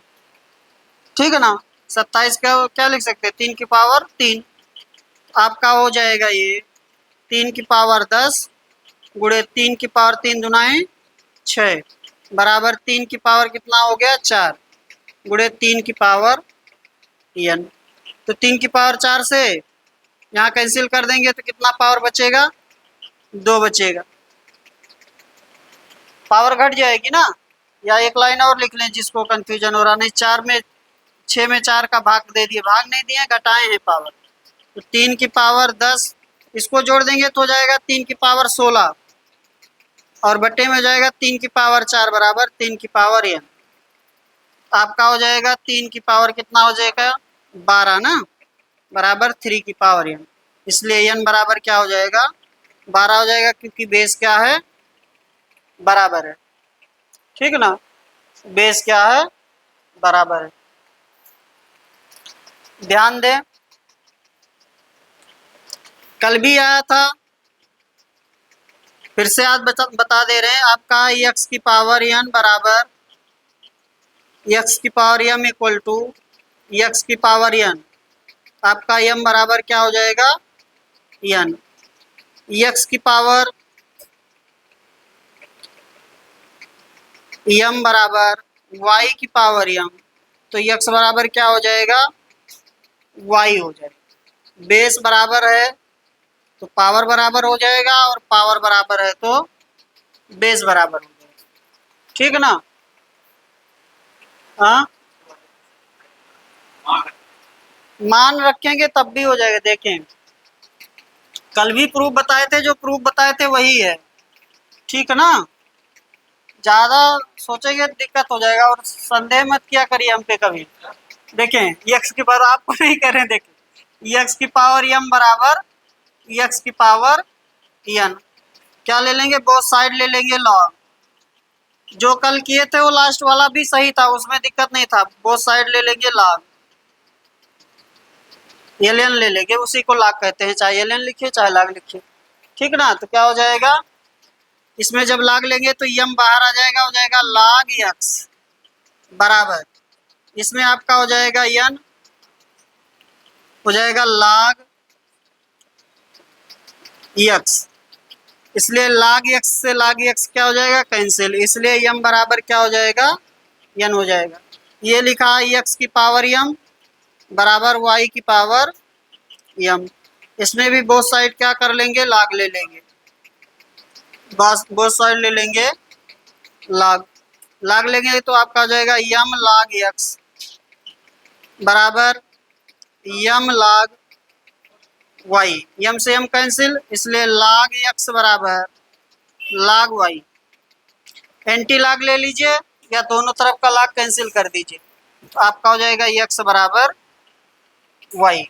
ठीक है ना? 27 का क्या लिख सकते हैं? 3 की पावर 3। आपका हो जाएगा ये 3 की पावर 10 गुणे 3 की पावर 3 दुनाए 6 बराबर 3 की पावर कितना हो गया? 4 गुणे 3 की पावर n। तो 3 की पावर 4 से यहाँ कैंसिल कर देंगे तो कितना पावर बचेगा? 2 बचेगा। पावर घट जाएगी ना। या एक लाइन और लिख लें जिसको कंफ्यूजन हो रहा नहीं। 6 में 4 का भाग दे दिए, भाग नहीं दिए, घटाए हैं पावर। तो 3 की पावर 10, इसको जोड़ देंगे तो हो जाएगा 3 की पावर 16 और बट्टे में हो जाएगा 3 की पावर 4 बराबर 3 की पावर n। आपका हो जाएगा 3 की पावर कितना हो जाएगा? 12 ना, बराबर 3 की पावर n। इसलिए n बराबर क्या हो जाएगा? 12 हो जाएगा, क्योंकि बेस क्या है? बराबर है। ठीक ना? बेस क्या है? बराबर है। ध्यान दें, कल भी आया था, फिर से आज बता दे रहे हैं। आपका x की पावर n बराबर x की power m equal to x की पावर n। आपका m बराबर क्या हो जाएगा? n। x की पावर m बराबर y की पावर m, तो x बराबर क्या हो जाएगा? y हो जाएगा। बेस बराबर है तो पावर बराबर हो जाएगा, और पावर बराबर है तो बेस बराबर हो जाएगा। ठीक ना? हाँ, मान रखेंगे तब भी हो जाएगा। देखें, कल भी प्रूफ बताए थे, जो प्रूफ बताए थे वही है। ठीक है ना? ज्यादा सोचेंगे तो दिक्कत हो जाएगा, और संदेह मत किया करिए हम पे कभी। देखें, एक्स की पावर आपको नहीं करें। देखें, एक्स की पावर m बराबर एक्स की पावर n। क्या ले लेंगे? बोथ साइड ले लेंगे लॉग। जो कल किए थे वो लास्ट वाला भी सही था, उसमें दिक्कत नहीं था। बोथ साइड ले लेंगे लाग, एलियन ले लेंगे, उसी को लाग कहते हैं, चाहे एलियन लिखिए चाहे लाग लिखिए, ठीक ना। तो क्या हो जाएगा, इसमें जब लाग लेंगे तो यम बाहर आ जाएगा, हो जाएगा लाग यक्स बराबर, इसमें आपका हो जाएगा यन, हो जाएगा लाग यक्स, इसलिए लाग यक्स से लाग यक्स क्या हो जाएगा, कैंसिल, इसलिए यम बराबर क्या हो जाएगा, यन हो जाएगा। ये लिखा है यक्स की पावर यम बराबर वाई की पावर यम, इसमें भी बोथ साइड क्या कर लेंगे, लाग ले लेंगे, बस बोथ साइड ले लेंगे लाग, लाग लेंगे तो आपका हो जाएगा यम लाग यक्स बराबर यम लाग वाई, यम से यम कैंसिल, इसलिए लाग यक्स बराबर लाग वाई, एंटी लाग ले लीजिए या दोनों तरफ का लाग कैंसिल कर दीजिए, तो आपका हो जाएगा यक्स बराबर वाई,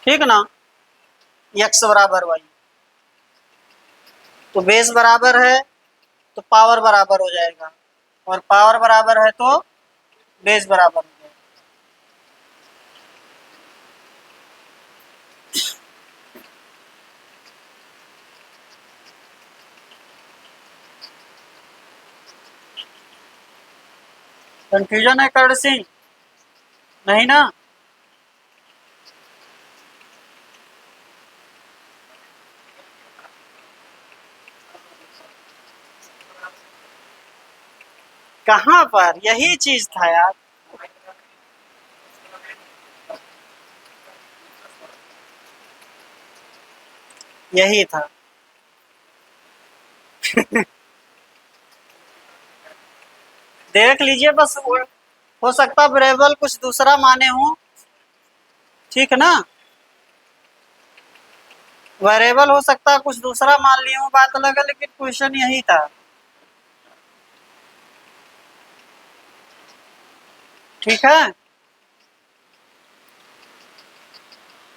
ठीक ना, यक्स बराबर वाई। तो बेस बराबर है तो पावर बराबर हो जाएगा, और पावर बराबर है तो बेस बराबर हो जाएगा। कंफ्यूजन है कर्ण सिंह, नहीं ना? कहाँ पर, यही चीज था यार। यही था देख लीजिए बस, हो सकता वेरिएबल कुछ दूसरा माने हो, ठीक है ना, वेरिएबल हो सकता है कुछ दूसरा मान लिए हो, बात अलग है, लेकिन क्वेश्चन यही था, ठीक है।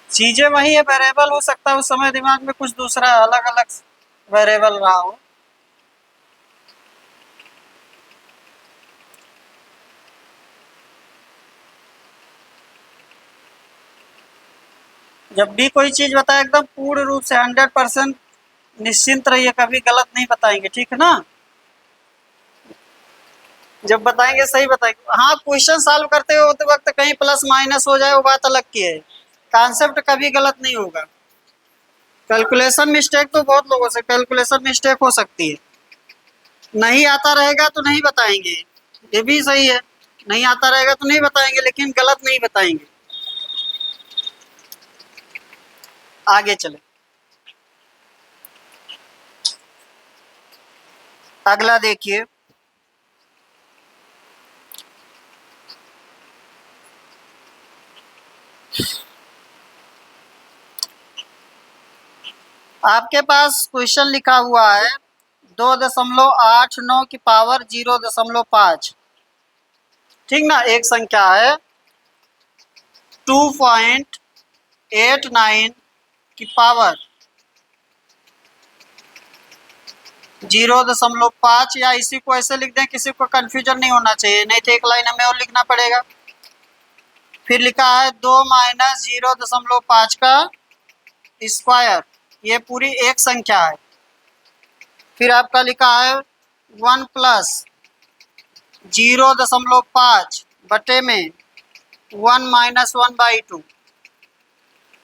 चीजें वही है, वेरिएबल हो सकता है उस समय दिमाग में कुछ दूसरा अलग अलग वेरिएबल रहा हो। जब भी कोई चीज बताए एकदम पूर्ण रूप से 100% निश्चिंत रहिए, कभी गलत नहीं बताएंगे, ठीक है ना। जब बताएंगे सही बताएंगे, हाँ क्वेश्चन सॉल्व करते होते वक्त कहीं प्लस माइनस हो जाए वो बात अलग की है, कॉन्सेप्ट कभी गलत नहीं होगा। कैलकुलेशन मिस्टेक तो बहुत लोगों से कैलकुलेशन मिस्टेक हो सकती है, नहीं आता रहेगा तो नहीं बताएंगे, ये भी सही है, नहीं आता रहेगा तो नहीं बताएंगे, लेकिन गलत नहीं बताएंगे। आगे चले, अगला देखिए, आपके पास क्वेश्चन लिखा हुआ है 2.89 की पावर 0.5, ठीक ना, एक संख्या है 2.89 की पावर 0.5, या इसी को ऐसे लिख दें, किसी को कंफ्यूजन नहीं होना चाहिए, नहीं तो एक लाइन हमें और लिखना पड़ेगा। फिर लिखा है 2 माइनस 0.5 का स्क्वायर, ये पूरी एक संख्या है। फिर आपका लिखा है 1 प्लस 0.5 बटे में 1 माइनस 1/2,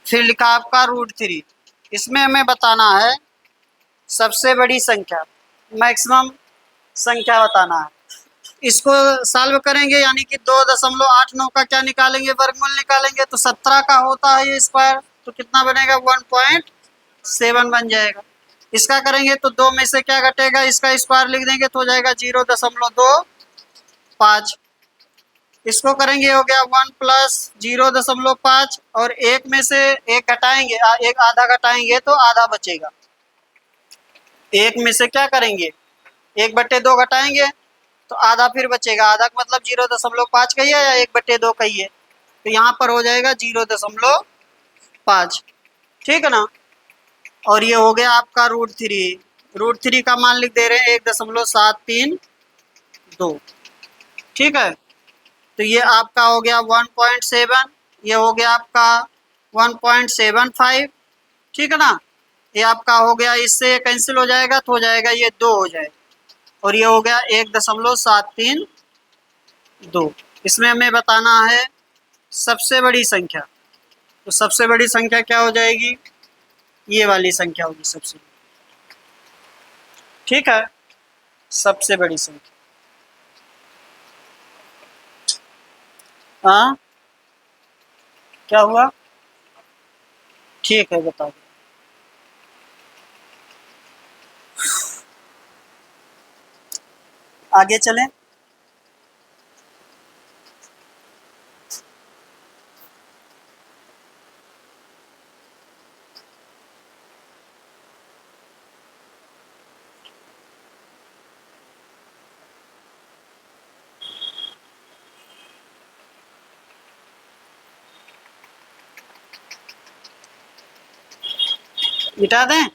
फिर लिखा आपका √3। इसमें हमें बताना है सबसे बड़ी संख्या, मैक्सिमम संख्या बताना है। इसको सॉल्व करेंगे यानी कि 2.89 का क्या निकालेंगे, वर्गमूल निकालेंगे, तो 17 का होता है ये स्क्वायर, तो कितना बनेगा 1.7 बन जाएगा। इसका करेंगे तो 2 में से क्या घटेगा, इसका स्क्वायर लिख देंगे तो हो जाएगा 0.25। इसको करेंगे हो गया 1 प्लस 0.5, और एक में से एक घटाएंगे, एक आधा घटाएंगे तो आधा बचेगा। एक में से क्या करेंगे, 1/2 घटाएंगे तो आधा फिर बचेगा, आधा का मतलब 0.5 कहिए या 1/2 कहिए, तो यहाँ पर हो जाएगा 0.5, ठीक है ना। और ये हो गया आपका √3, √3 का मान लिख दे रहे हैं 1.732। ठीक है, तो ये आपका हो गया 1.7, ये हो गया आपका 1.75। ठीक है ना, ये आपका हो गया, इससे कैंसिल हो जाएगा तो हो जाएगा ये 2 हो जाएगा, और ये हो गया 1.732। इसमें हमें बताना है सबसे बड़ी संख्या, तो सबसे बड़ी संख्या क्या हो जाएगी, ये वाली संख्या होगी सबसे। ठीक है, सबसे बड़ी संख्या। हाँ, क्या हुआ? ठीक है, बता दो। आगे चलें। मिटा दें?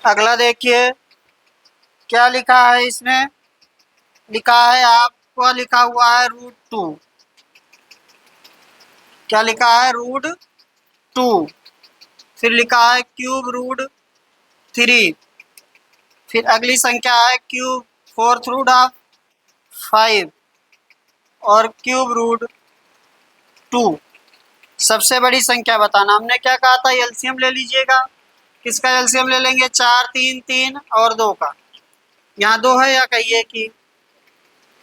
अगला देखिए क्या लिखा है इसमें, लिखा है आपको, लिखा हुआ है √2। क्या लिखा है, √2। फिर लिखा है क्यूब √3। फिर अगली संख्या है क्यूब 4/5 और क्यूब √2। सबसे बड़ी संख्या बताना। हमने क्या कहा था, एलसीएम ले लीजिएगा। किसका एलसीएम ले लेंगे, 4 3 3 और 2 का। यहाँ 2 है, या कहिए कि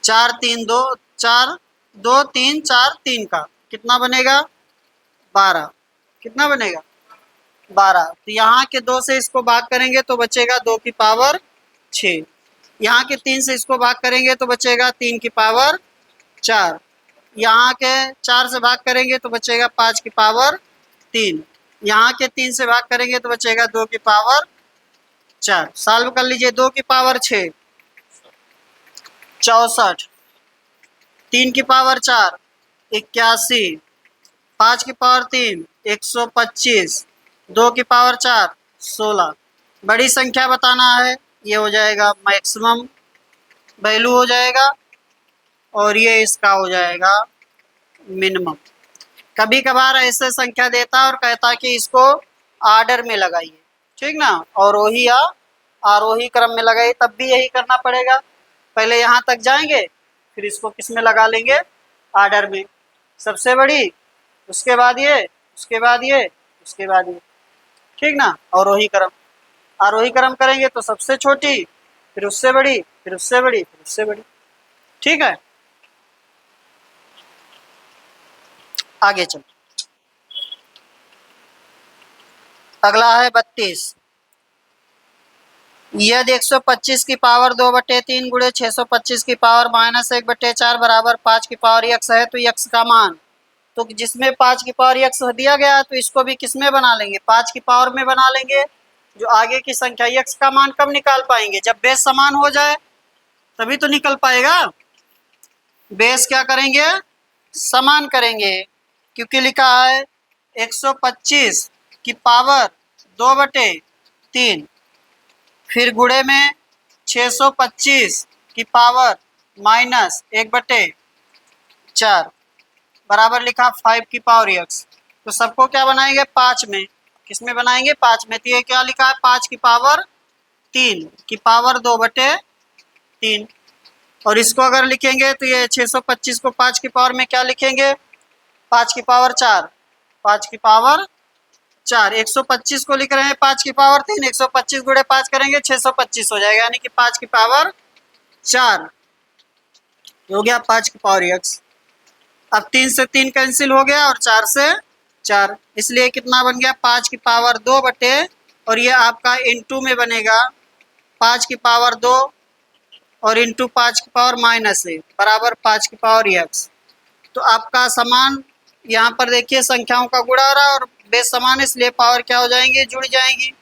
4 3 2, 4 2 3 4 3 का कितना बनेगा, 12। कितना बनेगा, 12। तो यहाँ के 2 से इसको भाग करेंगे तो बचेगा 2 की पावर 6। यहाँ के 3 से इसको भाग करेंगे तो बचेगा 3 की पावर 4। यहाँ के 4 से भाग करेंगे तो बचेगा 5 की पावर 3। यहाँ के 3 से भाग करेंगे तो बचेगा 2 की पावर 4। सॉल्व कर लीजिए। 2 की पावर 6 64, 3 की पावर 4 81, 5 की पावर 3 125, 2 की पावर 4 16। बड़ी संख्या बताना है, ये हो जाएगा मैक्सिमम वैल्यू हो जाएगा, और ये इसका हो जाएगा मिनिमम। कभी कभार ऐसे संख्या देता और कहता कि इसको आर्डर में लगाइए, ठीक ना, अवरोही या आरोही क्रम में लगाइए, तब भी यही करना पड़ेगा। पहले यहाँ तक जाएंगे, फिर इसको किस में लगा लेंगे, आर्डर में। सबसे बड़ी, उसके बाद ये, उसके बाद ये, उसके बाद ये, ठीक ना, अवरोही क्रम। आरोही क्रम करेंगे तो सबसे छोटी, फिर उससे बड़ी, फिर उससे बड़ी, फिर उससे बड़ी। ठीक है, आगे चलो। अगला है 32। यदि 125 की पावर 2/3 गुणे 625 की पावर -1/4 बराबर 5 की पावर x है, तो x का मान, तो जिसमें 5 की पावर x दिया गया है तो इसको भी किस में बना लेंगे, 5 की पावर में बना लेंगे। जो आगे की संख्या x का मान कब निकाल पाएंगे, जब बेस समान हो जाए तभी तो निकल पाएगा। बेस क्या करेंगे, समान करेंगे, क्योंकि लिखा है 125 की पावर 2/3, फिर गुणे में 625 की पावर -1/4 बराबर लिखा 5 की पावर x। तो सबको क्या बनाएंगे, 5 में। किस में बनाएंगे, 5 में। तो ये क्या लिखा है, 5 की पावर 3 की पावर 2/3। और इसको अगर लिखेंगे तो ये 625 को 5 की पावर में क्या लिखेंगे, 5 की पावर 4, 5 की पावर 4। 125 को लिख रहे हैं 5 की पावर 3, 125 गुणे 5 करेंगे 625 हो जाएगा, यानी कि 5 की पावर 4 हो गया 5 की पावर x। अब 3 से 3 कैंसिल हो गया और 4 से 4, इसलिए कितना बन गया, 5 की पावर 2 और ये आपका इंटू में बनेगा 5 की पावर 2 और इंटू 5 की पावर -1 बराबर 5 की पावर x। तो आपका समान, यहाँ पर देखिए संख्याओं का गुणा हो रहा है और बेस समान, इसलिए पावर क्या हो जाएंगी, जुड़ जाएंगी।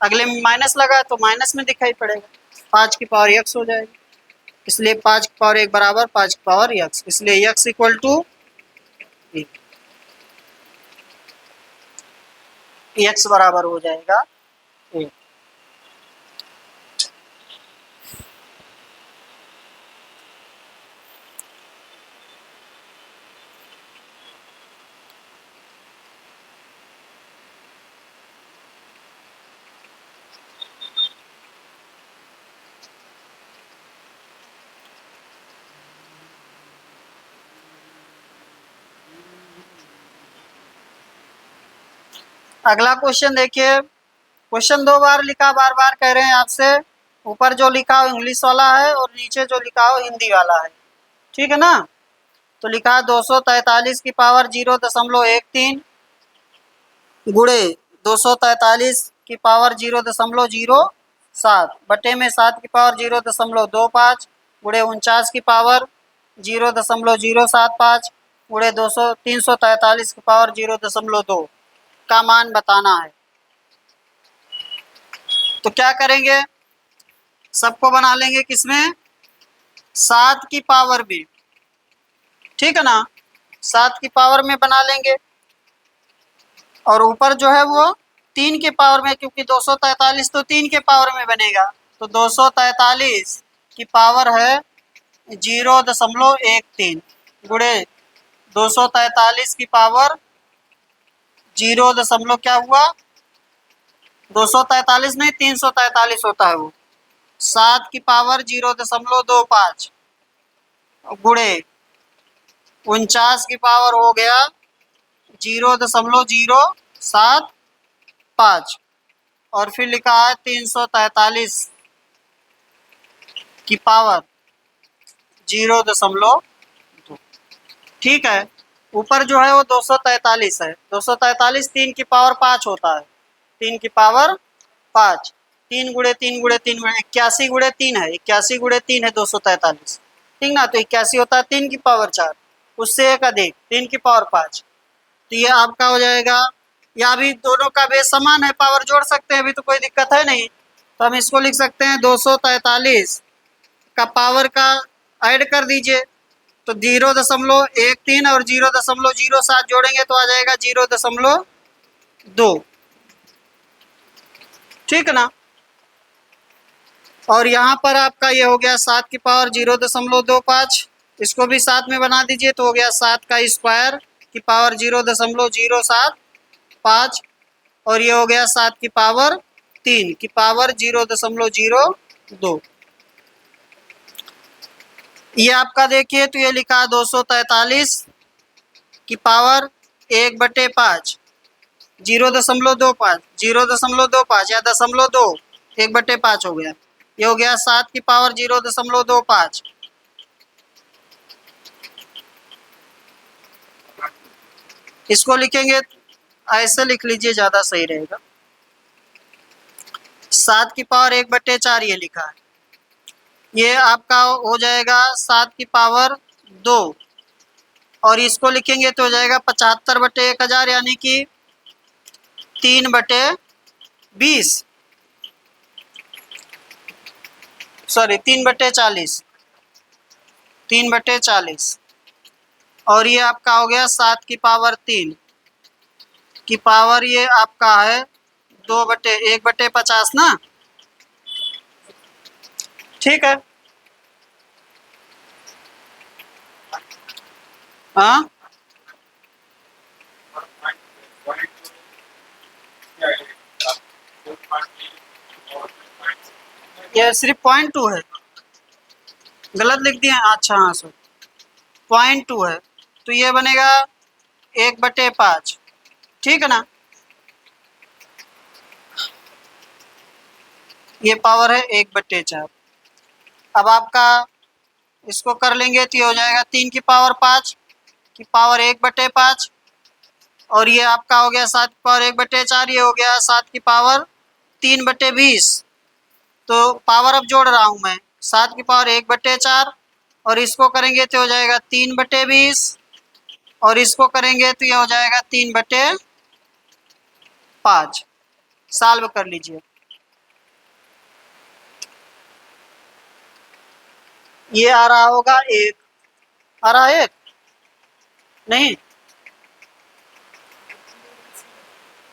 अगले में माइनस लगा तो माइनस में दिखाई पड़ेगा, 5 की पावर x हो जाएगी। इसलिए 5 की पावर 1 बराबर 5 की पावर x, इसलिए x इक्वल टू x बराबर हो जाएगा 1। अगला क्वेश्चन देखिए, क्वेश्चन 2 बार लिखा, बार बार कह रहे हैं आपसे, ऊपर जो लिखा हो इंग्लिश वाला है और नीचे जो लिखा हो हिंदी वाला है, ठीक है ना। तो लिखा है 243 की पावर 0.13 गुणे 243 की पावर 0.07 बटे में 7 की पावर 0.25 गुणे 49 की पावर 0.075 गुणे 343 की पावर 0.2 का मान बताना है। तो क्या करेंगे, सबको बना लेंगे किसमें, 7 की पावर में, ठीक है ना, 7 की पावर में बना लेंगे। और ऊपर जो है वो 3 के पावर में, क्योंकि 243 तो 3 के पावर में बनेगा, तो 243 की पावर है 0.13 गुणे 243 की पावर 0 दशमलव क्या हुआ, 243 नहीं 343 होता है वो, 7 की पावर 0.25 गुणे 49 की पावर हो गया 0.075 और फिर लिखा है 343 की पावर 0.2, ठीक है। ऊपर जो है वो 243 है, 243 3 की पावर 5 होता है, 3 की पावर 5, 3 गुणे 3 गुणे 3 गुणे 81 गुणे 3 है, 81 गुणे 3 है 243, ठीक ना। तो 81 होता है 3 की पावर 4, उससे एक अधिक 3 की पावर 5, तो ये आपका हो जाएगा। या भी दोनों का बेस समान है, पावर जोड़ सकते हैं, अभी तो कोई दिक्कत है नहीं। तो हम इसको लिख सकते हैं 243 का पावर का ऐड कर दीजिए, तो 0.13 और 0.07 जोड़ेंगे तो आ जाएगा 0.2, ठीक ना। और यहाँ पर आपका ये हो गया 7 की पावर 0.25, इसको भी 7 में बना दीजिए तो हो गया 7 का स्क्वायर की पावर 0.075 और ये हो गया 7 की पावर 3 की पावर 0.02। ये आपका देखिए, तो ये लिखा 243 की पावर 1/5 0.25 0.25 या 0.2 1/5 हो गया, ये हो गया 7 की पावर 0.25। इसको लिखेंगे, ऐसे लिख लीजिए ज़्यादा सही रहेगा, 7 की पावर 1/4 ये लिखा है, ये आपका हो जाएगा 7 की पावर 2 और इसको लिखेंगे तो हो जाएगा 75/1000 यानी कि 3/20, सॉरी 3/40, 3/40 और ये आपका हो गया 7 की पावर 3 की पावर, ये आपका है 1/50 ना, ठीक है। हाँ ये सिर्फ 0.2 है, गलत लिख दिए, अच्छा हाँ सर 0.2 है, तो ये बनेगा 1/5, ठीक है ना। ये पावर है 1/4। अब आपका इसको कर लेंगे तो ये हो जाएगा 3 की पावर 5 की पावर 1/5 और ये आपका हो गया 7 की पावर 1/4, ये हो गया 7 की पावर 3/20। तो पावर अब जोड़ रहा हूँ मैं, 7 की पावर 1/4 और इसको करेंगे तो हो जाएगा 3/20 और इसको करेंगे तो ये हो जाएगा 3/5। सॉल्व कर लीजिए। ये आ रहा होगा 1, आ रहा है 1 नहीं,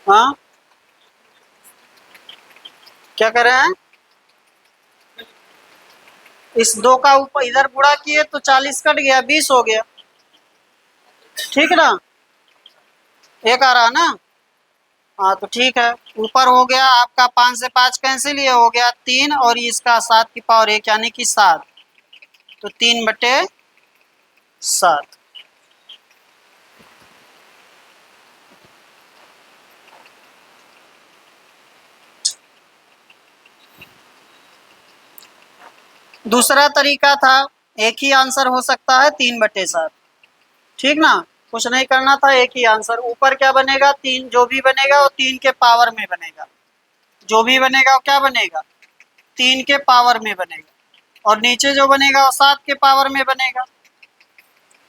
हाँ क्या कर रहे हैं, इस 2 का ऊपर इधर गुणा किए तो 40 कट गया, 20 हो गया, ठीक ना, 1 आ रहा ना, हाँ तो ठीक है, ऊपर हो गया आपका 5 से 5 कैंसिल, ये हो गया 3 और इसका 7 की पावर 1 यानी कि 7, तो 3/7। दूसरा तरीका था, एक ही आंसर हो सकता है 3/7, ठीक ना, कुछ नहीं करना था, एक ही आंसर, ऊपर क्या बनेगा 3, जो भी बनेगा वो 3 के पावर में बनेगा, जो भी बनेगा वो क्या बनेगा 3 के पावर में बनेगा, और नीचे जो बनेगा वो 7 के पावर में बनेगा,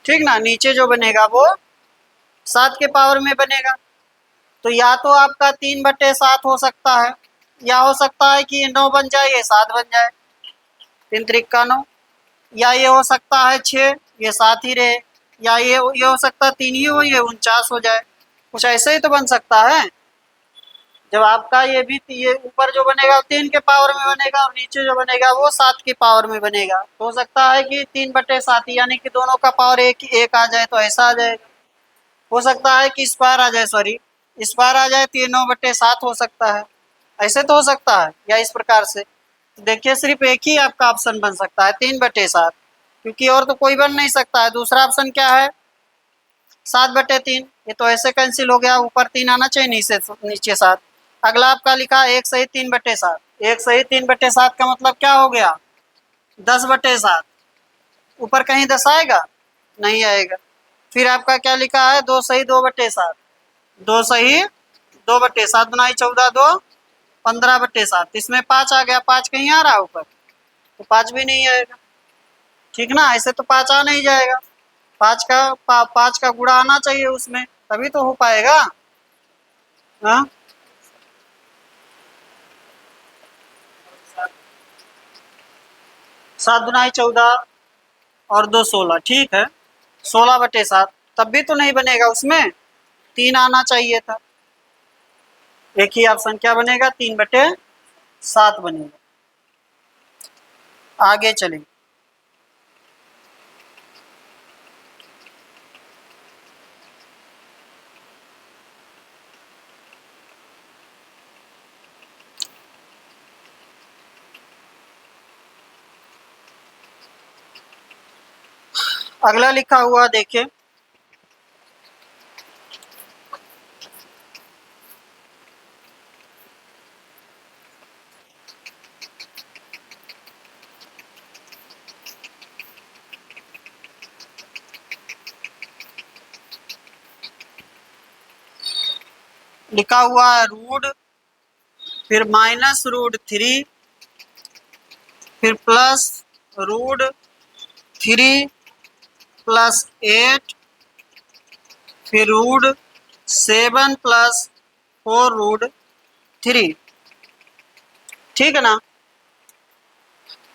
ठीक ना, नीचे जो बनेगा वो 7 के पावर में बनेगा, तो या तो आपका 3/7 हो सकता है, या हो सकता है कि ये 9 बन जाए, ये 7 बन जाए, 3 त्रिक 9, या ये हो सकता है 6, ये 7 ही रहे, या ये हो सकता है 3 ही हो, ये 49 हो जाए, कुछ ऐसे ही तो बन सकता है, जब आपका ये भी ये ऊपर जो बनेगा 3 के पावर में बनेगा और नीचे जो बनेगा वो 7 के पावर में बनेगा, तो हो सकता है कि 3/7 यानी कि दोनों का पावर एक आ जाए, तो ऐसा आ जाएगा, हो सकता है कि स्क्वायर आ जाए, सॉरी स्क्वायर आ जाए तो ये 9/7 हो सकता है, ऐसे तो हो सकता है, या इस प्रकार से, तो देखिए सिर्फ एक ही आपका ऑप्शन बन सकता है 3/7, क्योंकि और तो कोई बन नहीं सकता है, दूसरा ऑप्शन क्या है 7/3, ये तो ऐसे कैंसिल हो गया, ऊपर 3 आना चाहिए, नीचे 7, अगला आपका लिखा 1 सही 3/7, 1 सही 3/7 का मतलब क्या हो गया 10/7, ऊपर कहीं 10 आएगा नहीं आएगा, फिर आपका क्या लिखा है 2 सही 2/7, 2 सही 2/7 बनाई 14 2 15/7, इसमें 5 आ गया, 5 कहीं आ रहा ऊपर, तो 5 भी नहीं आएगा, ठीक ना, ऐसे तो 5 आ नहीं जाएगा, 5 का गुणा आना चाहिए उसमें, तभी तो हो पाएगा, हाँ 7 दुनाई 14 और 2 16, ठीक है 16/7, तब भी तो नहीं बनेगा, उसमें 3 आना चाहिए था, एक ही ऑप्शन क्या बनेगा 3/7 बनेगा, आगे चलें, अगला लिखा हुआ देखिए, लिखा हुआ है रूट, फिर -√3, फिर +√3 +8, फिर √7 +4√3, ठीक है ना,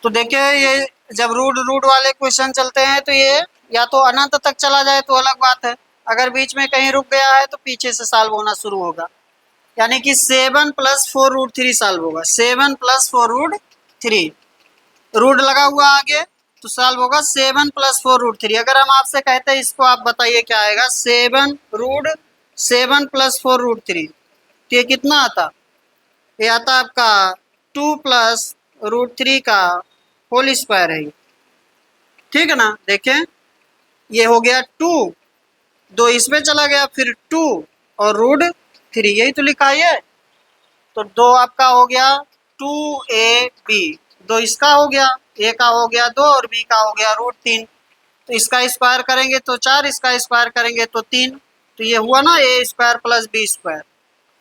तो देखिए ये जब रूट रूट वाले क्वेश्चन चलते हैं तो ये या तो अनंत तक चला जाए तो अलग बात है, अगर बीच में कहीं रुक गया है तो पीछे से सॉल्व होना शुरू होगा, यानी कि 7 + 4√3 सॉल्व होगा, 7 + 4√3, रूट लगा हुआ आगे तो सॉल्व होगा 7 + 4√3, अगर हम आपसे कहते हैं इसको आप बताइए क्या आएगा, 7 + 4√3, तो ये कितना आता, ये आता आपका 2 + √3 का होल स्क्वायर है, ठीक है ना, देखें ये हो गया 2, 2 इसमें चला गया, फिर 2 और √3, यही तो लिखा है, तो 2 आपका हो गया 2ab, 2 इसका हो गया, a का हो गया 2 और b का हो गया √3, तो इसका स्क्वायर करेंगे तो 4, इसका स्क्वायर करेंगे तो 3, तो ये हुआ ना a² + b²,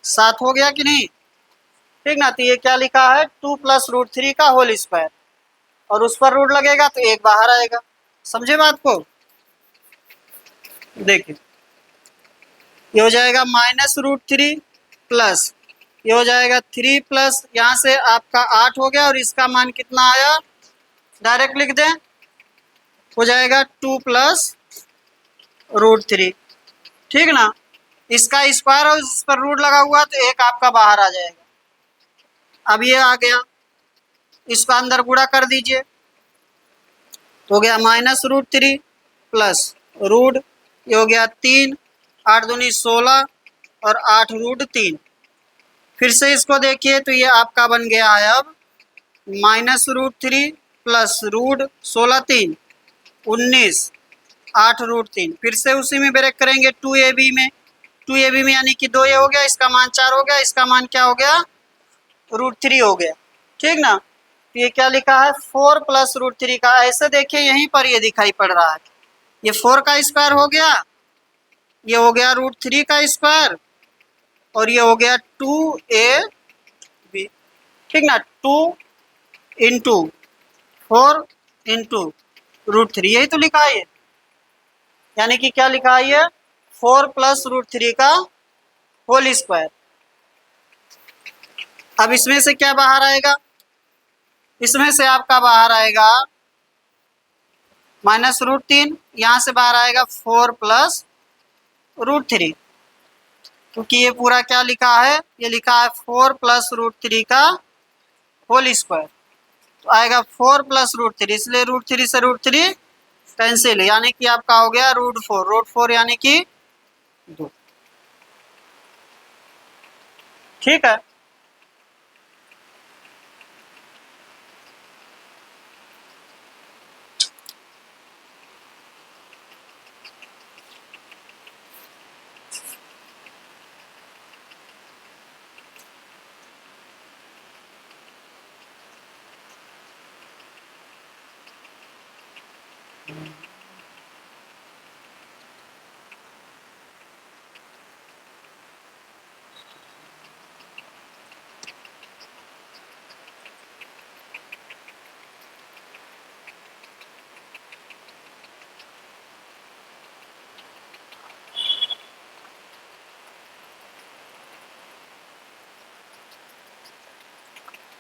7 हो गया कि नहीं, ठीक ना, तो ये क्या लिखा है 2 + √3 का होल स्क्वायर, और उस पर रूट लगेगा तो एक बाहर आएगा, समझे बात को, देखिए ये हो जाएगा -√3 प्लस, ये हो जाएगा 3 प्लस यहाँ से आपका 8 हो गया, और इसका मान कितना आया, डायरेक्ट लिख दें हो जाएगा 2 प्लस रूट 3, ठीक ना। इसका स्क्वायर और इस पर रूट लगा हुआ तो एक आपका बाहर आ जाएगा। अब ये आ गया, इसका अंदर गुणा कर दीजिए तो हो गया -√3 प्लस रूट, ये हो गया 3, 8 दूनी 16 और 8√3। फिर से इसको देखिए तो ये आपका बन गया है अब -√3 प्लस रूट 16 3 19 8√3। फिर से उसी में ब्रेक करेंगे 2ab में, 2ab में यानी कि 2 ये हो गया, इसका मान 4 हो गया, इसका मान क्या हो गया √3 हो गया, ठीक ना। तो ये क्या लिखा है 4 प्लस √3 का, ऐसे देखिए यहीं पर ये दिखाई पड़ रहा है, ये 4 का स्क्वायर हो गया, ये हो गया √3 का स्क्वायर और ये हो गया 2ab, ठीक ना। 2 इंटू 4 इंटू √3, यही तो लिखा है ये, यानी कि क्या लिखा है ये 4 प्लस √3 का होल स्क्वायर। अब इसमें से क्या बाहर आएगा, इसमें से आपका बाहर आएगा -√3, यहाँ से बाहर आएगा 4 प्लस √3, क्योंकि ये पूरा क्या लिखा है, ये लिखा है 4 प्लस √3 का होल स्क्वायर, तो आएगा 4 प्लस √3, इसलिए √3 से √3 कैंसिल, यानी कि आपका हो गया √4, √4 यानी कि 2, ठीक है।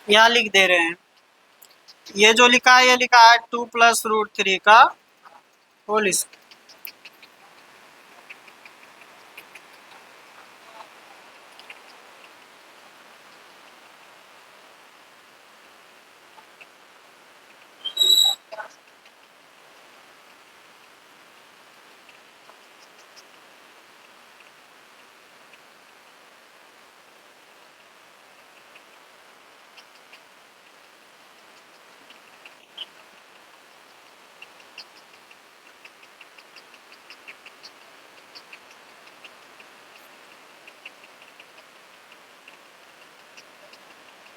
यहाँ लिख दे रहे हैं, ये जो लिखा है ये लिखा है 2 प्लस √3 का होल स्क्वायर।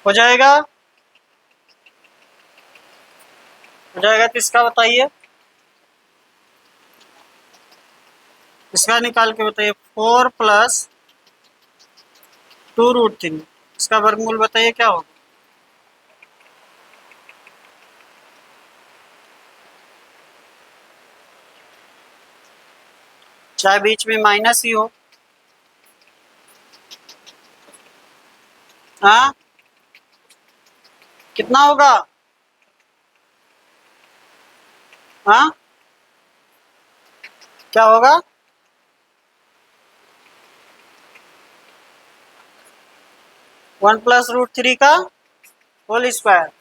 हो जाएगा, हो जाएगा तो इसका बताइए, इसका निकाल के बताइए 4 प्लस 2√3, इसका वर्गमूल बताइए क्या होगा। चाहे बीच में माइनस ही हो, हाँ कितना होगा, हाँ क्या होगा, वन प्लस √3 का होल स्क्वायर।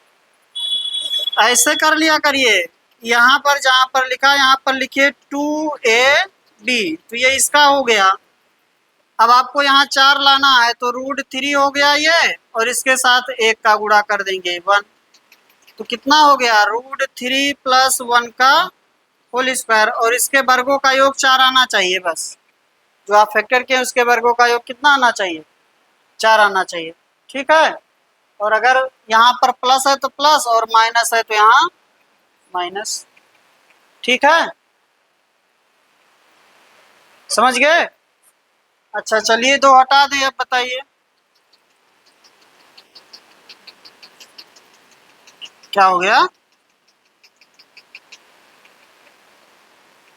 ऐसे कर लिया करिए, यहाँ पर जहाँ पर लिखा यहाँ पर लिखिए 2ab, तो ये इसका हो गया। अब आपको यहाँ 4 लाना है तो √3 हो गया ये, और इसके साथ 1 का गुणा कर देंगे 1, तो कितना हो गया √3 प्लस 1 का होल स्क्वायर, और इसके वर्गों का योग 4 आना चाहिए, बस जो आप फैक्टर किए उसके वर्गों का योग कितना आना चाहिए 4 आना चाहिए, ठीक है। और अगर यहाँ पर प्लस है तो प्लस और माइनस है तो यहाँ माइनस, ठीक है, समझ गए। अच्छा चलिए 2 हटा दें, अब बताइए क्या हो गया,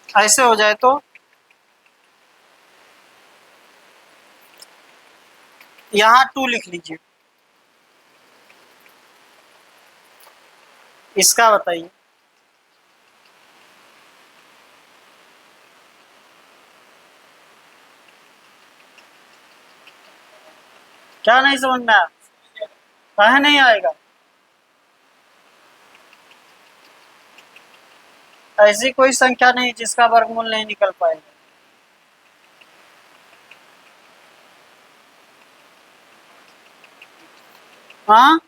ऐसे हो जाए तो यहाँ 2 लिख लीजिए, इसका बताइए क्या नहीं समझ में आया? काहे नहीं आएगा? ऐसी कोई संख्या नहीं जिसका वर्गमूल नहीं निकल पाएगा। हाँ,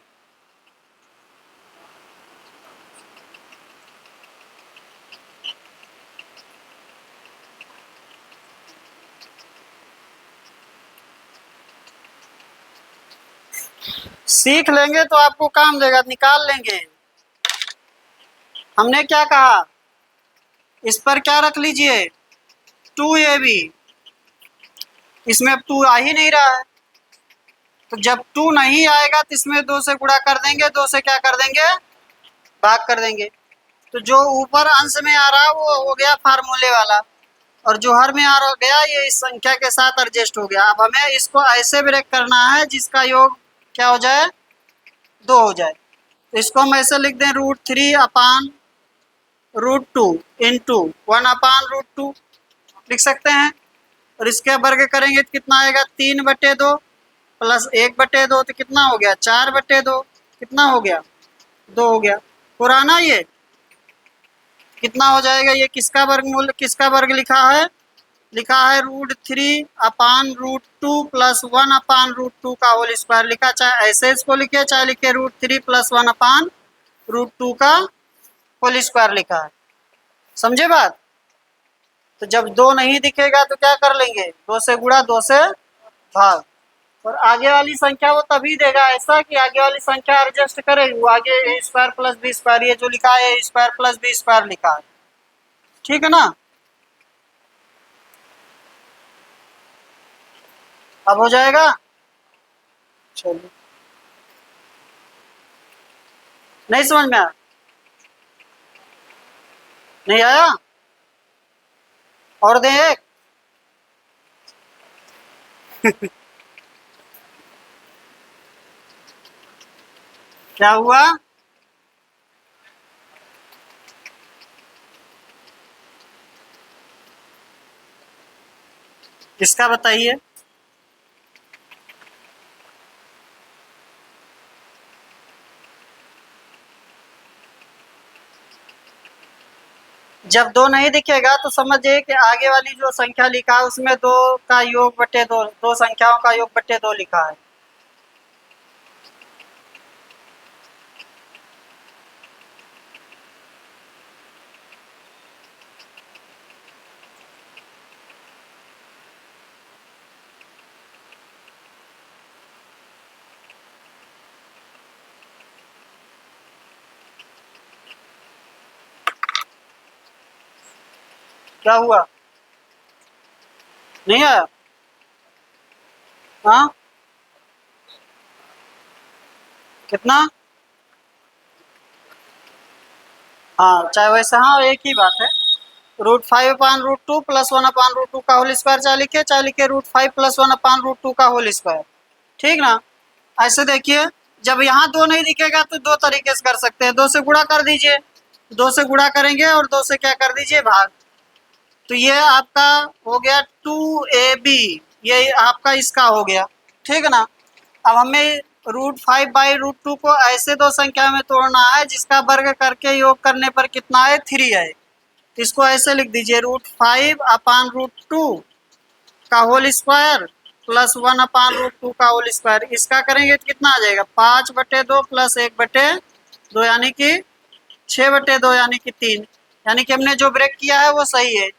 सीख लेंगे तो आपको काम देगा, निकाल लेंगे। हमने क्या कहा, इस पर क्या रख लीजिए, 2ab। इसमें अब 2 आ ही नहीं रहा है, तो जब 2 नहीं आएगा तो इसमें 2 से गुणा कर देंगे, 2 से क्या कर देंगे, भाग कर देंगे। तो जो ऊपर अंश में आ रहा वो हो गया फार्मूले वाला, और जो हर में आ गया ये इस संख्या के साथ एडजस्ट हो गया। अब हमें इसको ऐसे ब्रेक करना है जिसका योग क्या हो जाए, 2 हो जाए। तो इसको हम ऐसे लिख दें, √3/√2 इंटू 1/√2 लिख सकते हैं। और इसके वर्ग करेंगे तो कितना आएगा, 3/2 प्लस 1/2 तो कितना हो गया, 4/2। कितना हो गया, 2 हो गया। पुराना ये कितना हो जाएगा, ये किसका वर्गमूल, किसका वर्ग लिखा है, लिखा है √3/√2 प्लस 1/√2 का होल स्क्वायर लिखा। चाहे ऐसे इसको लिखे, चाहे लिखे √3 प्लस 1/√2 का होल स्क्वायर लिखा है। समझे बात? तो जब 2 नहीं दिखेगा तो क्या कर लेंगे, 2 से गुणा, 2 से भाग। और आगे वाली संख्या वो तभी देगा ऐसा कि आगे वाली संख्या एडजस्ट करेगी। वो आगे a² प्लस b², ये जो लिखा है a² प्लस b² लिखा है, ठीक है ना। अब हो जाएगा, चलिए। नहीं समझ में आया, नहीं आया, और दें एक क्या हुआ, किसका बताइए। जब 2 नहीं दिखेगा तो समझिए कि आगे वाली जो संख्या लिखा है उसमें 2 का योग बटे 2, 2 संख्याओं का योग बटे 2 लिखा है। क्या हुआ, नहीं आया? हाँ, कितना, हाँ चाहे वैसे, हाँ एक ही बात है। √5/√2 प्लस 1/√2 का होल स्क्वायर चाहे लिखे √5 प्लस 1/√2 का होल स्क्वायर, ठीक ना। ऐसे देखिए, जब यहाँ 2 नहीं दिखेगा तो 2 तरीके से कर सकते हैं, 2 से गुणा कर दीजिए, 2 से गुणा करेंगे और 2 से क्या कर दीजिए, भाग। तो ये आपका हो गया 2ab, ये आपका इसका हो गया, ठीक है ना। अब हमें √5/√2 को ऐसे 2 संख्या में तोड़ना है जिसका वर्ग करके योग करने पर कितना है, 3 है। इसको ऐसे लिख दीजिए, √5/√2 का होल स्क्वायर प्लस 1/√2 का होल स्क्वायर। इसका करेंगे तो कितना आ जाएगा, 5/2 प्लस 1/2 यानी कि 6/2 यानी कि 3। यानी कि हमने जो ब्रेक किया है वो सही है।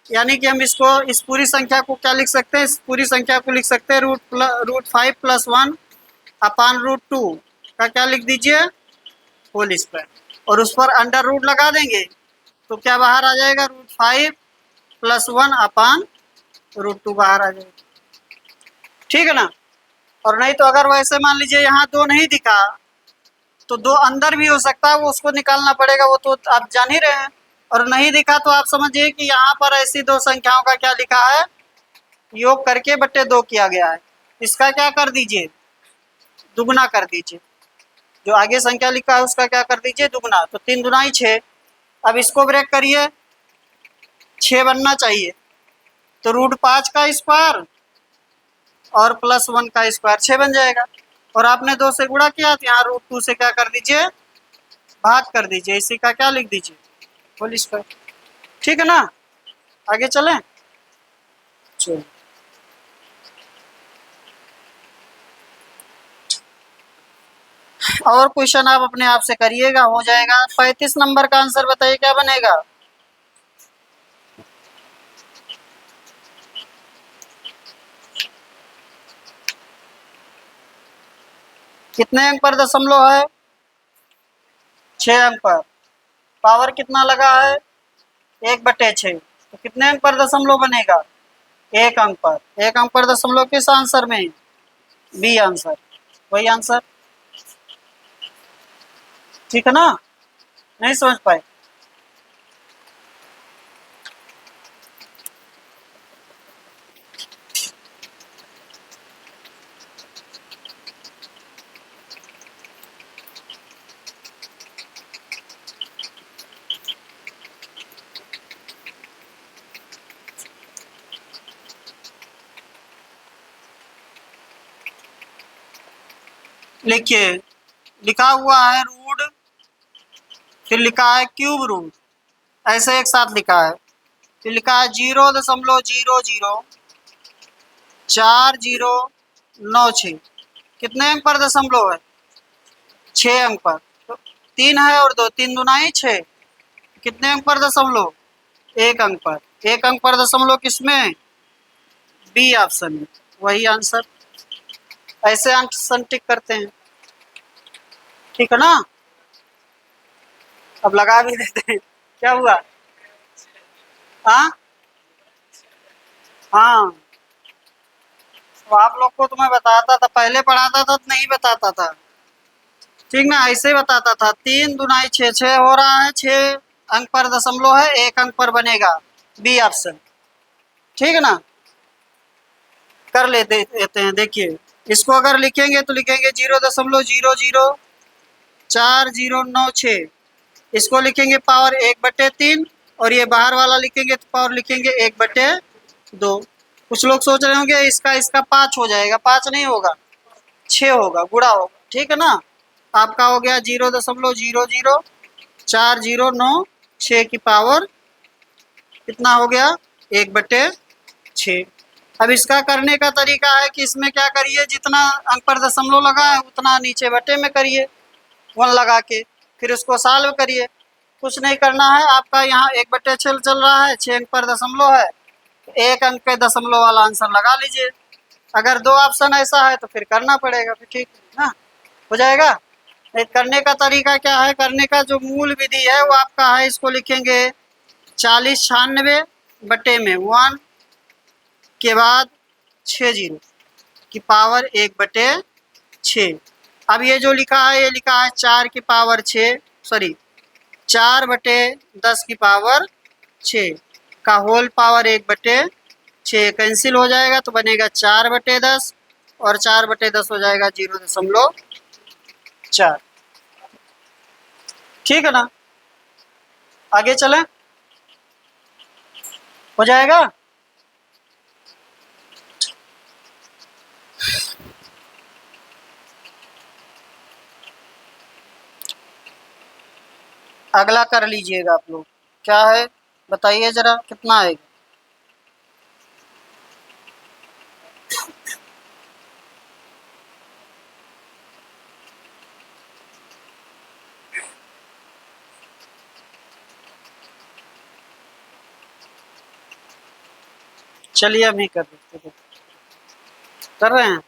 यानी कि हम इसको, इस पूरी संख्या को क्या लिख सकते हैं, इस पूरी संख्या को लिख सकते हैं √5 प्लस 1/√2 का क्या लिख दीजिए, होल स्क्वायर। और उस पर अंडर रूट लगा देंगे तो क्या बाहर आ जाएगा, √5 प्लस 1/√2 बाहर आ जाएगा, ठीक है ना। और नहीं तो अगर वैसे मान लीजिए यहाँ 2 नहीं दिखा तो 2 अंदर भी हो सकता है, वो उसको निकालना पड़ेगा, वो तो आप जान ही रहे हैं। और नहीं दिखा तो आप समझिए कि यहाँ पर ऐसी 2 संख्याओं का क्या लिखा है, योग करके बट्टे 2 किया गया है। इसका क्या कर दीजिए, दुगना कर दीजिए। जो आगे संख्या लिखा है उसका क्या कर दीजिए, दुगना। तो 3 दूना 6। अब इसको ब्रेक करिए, 6 बनना चाहिए। तो √5 का स्क्वायर और +1 का स्क्वायर 6 बन जाएगा। और आपने 2 से गुणा किया तो यहाँ √2 से क्या कर दीजिए, भाग कर दीजिए, इसी का क्या लिख दीजिए, होल स्क्वायर। ठीक है ना, आगे चलें। चलो और क्वेश्चन आप अपने आप से करिएगा, हो जाएगा। 35 नंबर का आंसर बताइए क्या बनेगा। कितने अंक पर दशमलव है, 6 अंक पर। पावर कितना लगा है, 1/6, तो कितने अंक पर दशमलव बनेगा, 1 अंक पर। 1 अंक पर दशमलव किस आंसर में, बी आंसर, वही आंसर। ठीक है ना, नहीं समझ पाए। लिखिए, लिखा हुआ है रूट, फिर लिखा है क्यूब रूट, ऐसे एक साथ लिखा है। फिर लिखा है 0.004046। कितने अंक पर दशमलव है, 6 अंक पर। तो 3 है और 2, 3 दूना 6। कितने अंक पर दशमलव, 1 अंक पर। 1 अंक पर दशमलव किसमें, बी ऑप्शन में, वही आंसर। ऐसे आंसर टिक करते हैं। ठीक है ना, अब लगा भी देते हैं। क्या हुआ, हाँ हाँ, तो आप लोग को तो मैं बताता था, पहले पढ़ाता था तो नहीं बताता था। ठीक ना, ऐसे ही बताता था। 3 दूनाई 6, 6 हो रहा है, 6 अंक पर दशमलव है, 1 अंक पर बनेगा, बी ऑप्शन। ठीक है ना, कर लेते हैं। देखिए, इसको अगर लिखेंगे तो लिखेंगे 0.004096। इसको लिखेंगे पावर 1/3, और ये बाहर वाला लिखेंगे तो पावर लिखेंगे 1/2। कुछ लोग सोच रहे होंगे इसका इसका 5 हो जाएगा, 5 नहीं होगा, 6 होगा, गुणा होगा। ठीक है ना, आपका हो गया 0.004096 की पावर कितना हो गया, 1/6। अब इसका करने का तरीका है कि इसमें क्या करिए, जितना अंक पर दशमलव लगा है उतना नीचे बटे में करिए, 1 लगा के, फिर उसको सॉल्व करिए। कुछ नहीं करना है, आपका यहाँ 1/6 चल रहा है, 6 अंक पर दशमलव है, 1 अंक के दशमलव वाला आंसर लगा लीजिए। अगर 2 ऑप्शन ऐसा है तो फिर करना पड़ेगा, फिर ठीक है ना, हो जाएगा। करने का तरीका क्या है, करने का जो मूल विधि है वो आपका है, इसको लिखेंगे 4096 बटे में 1 के बाद 60 की पावर 1/6। अब ये जो लिखा है, ये लिखा है 4 की पावर 6, सॉरी 4/10 की पावर 6 का होल पावर 1/6 कैंसिल हो जाएगा, तो बनेगा 4/10, और 4/10 हो जाएगा 0.4। ठीक है ना, आगे चलें, हो जाएगा। अगला कर लीजिएगा आप लोग, क्या है बताइए जरा, कितना आएगा। चलिए अभी कर देते हैं, कर रहे हैं।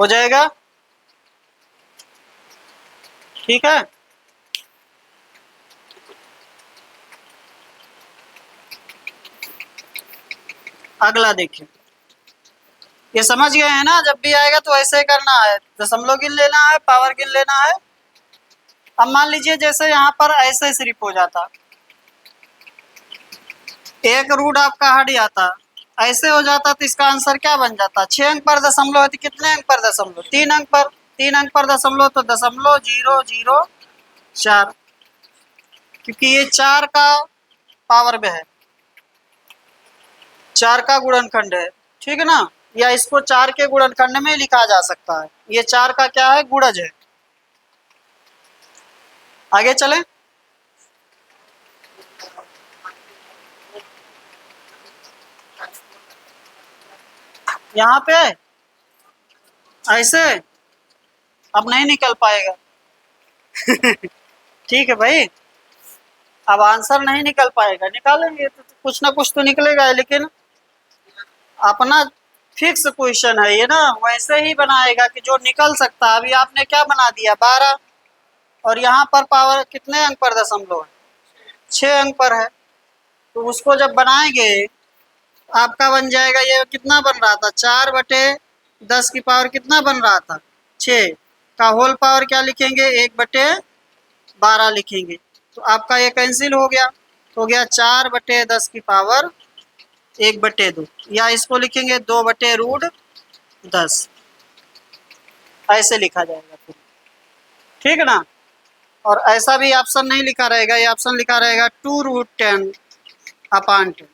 हो जाएगा, ठीक है। अगला देखिए, ये समझ गए हैं ना, जब भी आएगा तो ऐसे ही करना है, दशमलव गिन लेना है, पावर गिन लेना है। अब मान लीजिए जैसे यहाँ पर ऐसे सिर्फ हो जाता, एक रूट आपका हट जाता, ऐसे हो जाता, तो इसका आंसर क्या बन जाता? 6 अंक पर दशमलव है तो कितने अंक पर दशमलव? 3 अंक पर, 3 अंक पर दशमलव, तो 0.004, क्योंकि ये 4 का पावर में है, 4 का गुणनखंड है, ठीक है ना। या इसको 4 के गुणनखंड में लिखा जा सकता है, ये 4 का क्या है? गुणज है। आगे चलें, यहाँ पे ऐसे अब नहीं निकल पाएगा ठीक है भाई, अब आंसर नहीं निकल पाएगा, निकालेंगे तो कुछ ना कुछ तो निकलेगा, लेकिन अपना फिक्स क्वेश्चन है ये ना, वैसे ही बनाएगा कि जो निकल सकता है। अभी आपने क्या बना दिया? 12, और यहाँ पर पावर कितने अंक पर दशमलव है? 6 अंक पर है, तो उसको जब बनाएंगे आपका बन जाएगा, ये कितना बन रहा था? 4/10 की पावर कितना बन रहा था? 6 का होल पावर क्या लिखेंगे? 1/12 लिखेंगे, तो आपका ये कैंसिल हो गया, हो गया 4/10 की पावर 1/2, या इसको लिखेंगे 2/√10, ऐसे लिखा जाएगा फिर, ठीक है ना। और ऐसा भी ऑप्शन नहीं लिखा रहेगा, ये ऑप्शन लिखा रहेगा 2√10/10,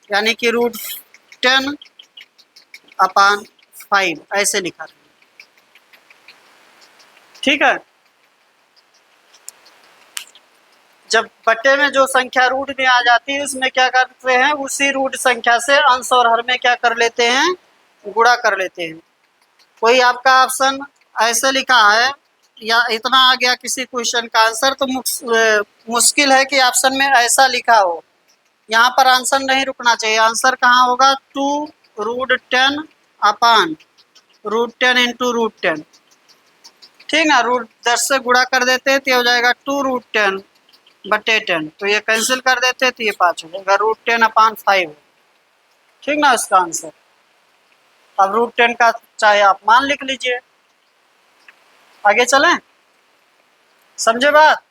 यानी कि √10/5 ऐसे लिखा रहेगा, ठीक है। जब बट्टे में जो संख्या रूट में आ जाती है, उसमें क्या करते हैं? उसी रूट संख्या से अंश और हर में क्या कर लेते हैं? गुणा कर लेते हैं। कोई आपका ऑप्शन ऐसे लिखा है या इतना आ गया किसी क्वेश्चन का आंसर, तो मुश्किल है कि ऑप्शन में ऐसा लिखा हो। यहाँ पर आंसर नहीं रुकना चाहिए, आंसर कहाँ होगा? 2√10/√10 इंटू √10, ठीक ना। √10 से गुणा कर देते हैं तो हो जाएगा 2√10/10, तो ये कैंसिल कर देते हैं तो ये 5 हो जाएगा, √10/5, ठीक ना इसका आंसर। अब √10 का चाहे आप मान लिख लीजिए। आगे चलें, समझे बात?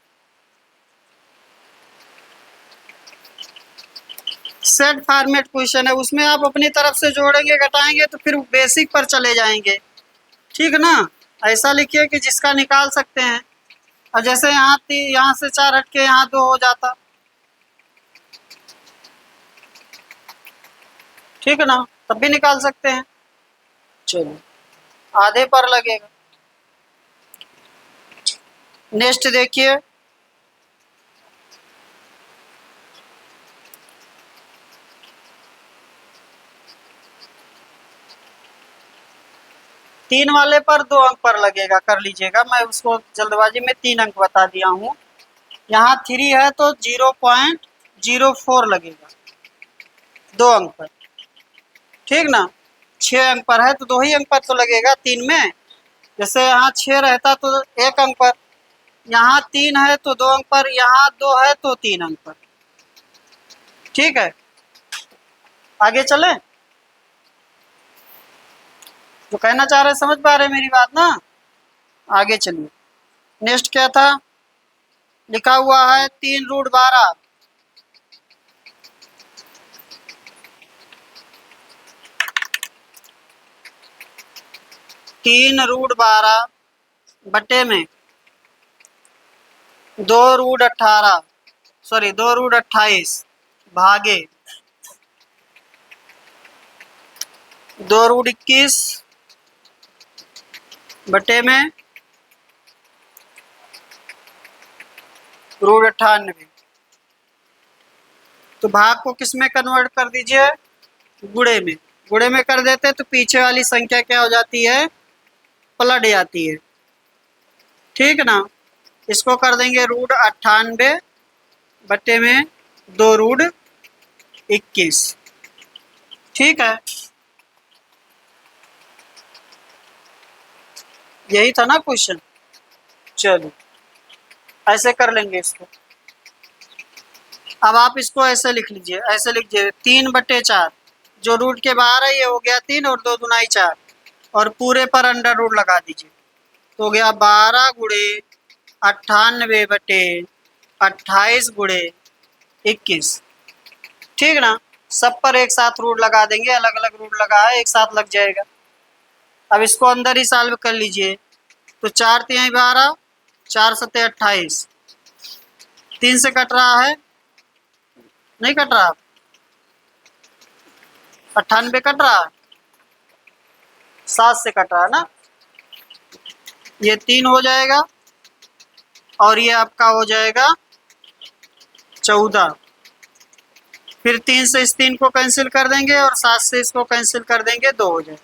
सेट फॉर्मेट क्वेश्चन है, उसमें आप अपनी तरफ से जोड़ेंगे घटाएंगे तो फिर बेसिक पर चले जाएंगे, ठीक है ना। ऐसा लिखिए कि जिसका निकाल सकते हैं। और जैसे यहाँ से 4 हट के यहाँ 2 हो जाता, ठीक है ना, तब भी निकाल सकते हैं। चलो, आधे पर लगेगा। नेक्स्ट देखिए, तीन वाले पर 2 अंक पर लगेगा, कर लीजिएगा, मैं उसको जल्दबाजी में 3 अंक बता दिया हूँ। यहाँ 3 है तो 0.04 लगेगा 2 अंक पर, ठीक ना। 6 अंक पर है तो 2 ही अंक पर तो लगेगा 3 में। जैसे यहाँ 6 रहता तो 1 अंक पर, यहाँ 3 है तो 2 अंक पर, यहाँ 2 है तो 3 अंक पर, ठीक है। आगे चले, जो कहना चाह रहे समझ पा रहे मेरी बात ना। आगे चलिए, नेक्स्ट क्या था? लिखा हुआ है 3√12, तीन रूट 12 बटे में 2√18, सॉरी 2√28 भागे 2√21 बटे में √98। तो भाग को किस में कन्वर्ट कर दीजिए? गुणे में। गुणे में कर देते तो पीछे वाली संख्या क्या हो जाती है? पलट जाती है, ठीक ना। इसको कर देंगे √98 बटे में 2√21, ठीक है। यही था ना क्वेश्चन। चलो ऐसे कर लेंगे इसको। अब आप इसको ऐसे लिख लीजिए, ऐसे लिख लीजिए 3/4, जो रूट के बाहर है ये हो गया 3 और 2 दूनाई 4, और पूरे पर अंडर रूट लगा दीजिए, तो हो गया 12 गुणे 98/28 गुणे 21। ठीक ना, सब पर एक साथ रूट लगा देंगे, अलग अलग रूट लगा है एक साथ लग जाएगा। अब इसको अंदर ही सॉल्व कर लीजिए, तो 4 तिहाई 12, 4 सत्ते 28, 3 से कट रहा है, नहीं कट रहा, 98 कट रहा है, 7 से कट रहा है ना, ये 3 हो जाएगा और ये आपका हो जाएगा 14। फिर 3 से इस 3 को कैंसिल कर देंगे और 7 से इसको कैंसिल कर देंगे, 2 हो जाएगा।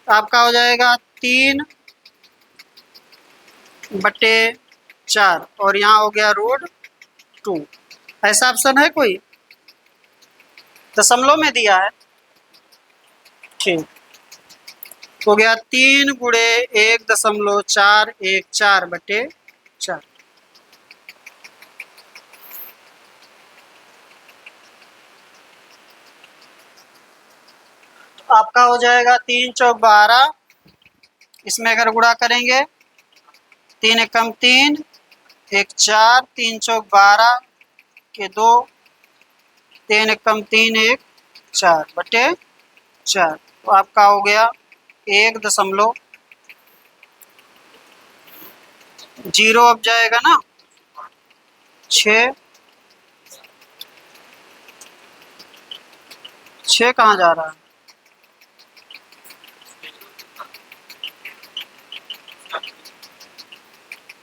आपका हो जाएगा 3/4 और यहाँ हो गया √2। ऐसा ऑप्शन है कोई, दशमलव में दिया है। ठीक, हो गया 3 गुणे 1.414/4। आपका हो जाएगा 3 चौक 12, इसमें अगर गुणा करेंगे 3 एकम 3, 1 4, 3 चौक 12 के 2, 3 एकम 3, 1 4/4, तो आपका हो गया 1.0 अब जाएगा ना 6, 6 कहाँ जा रहा है,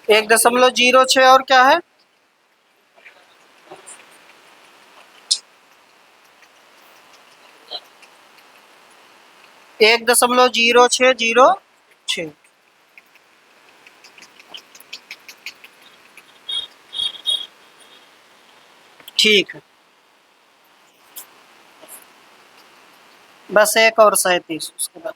1.06 और क्या है, 1.0606। ठीक है, बस एक और 37 उसके बाद।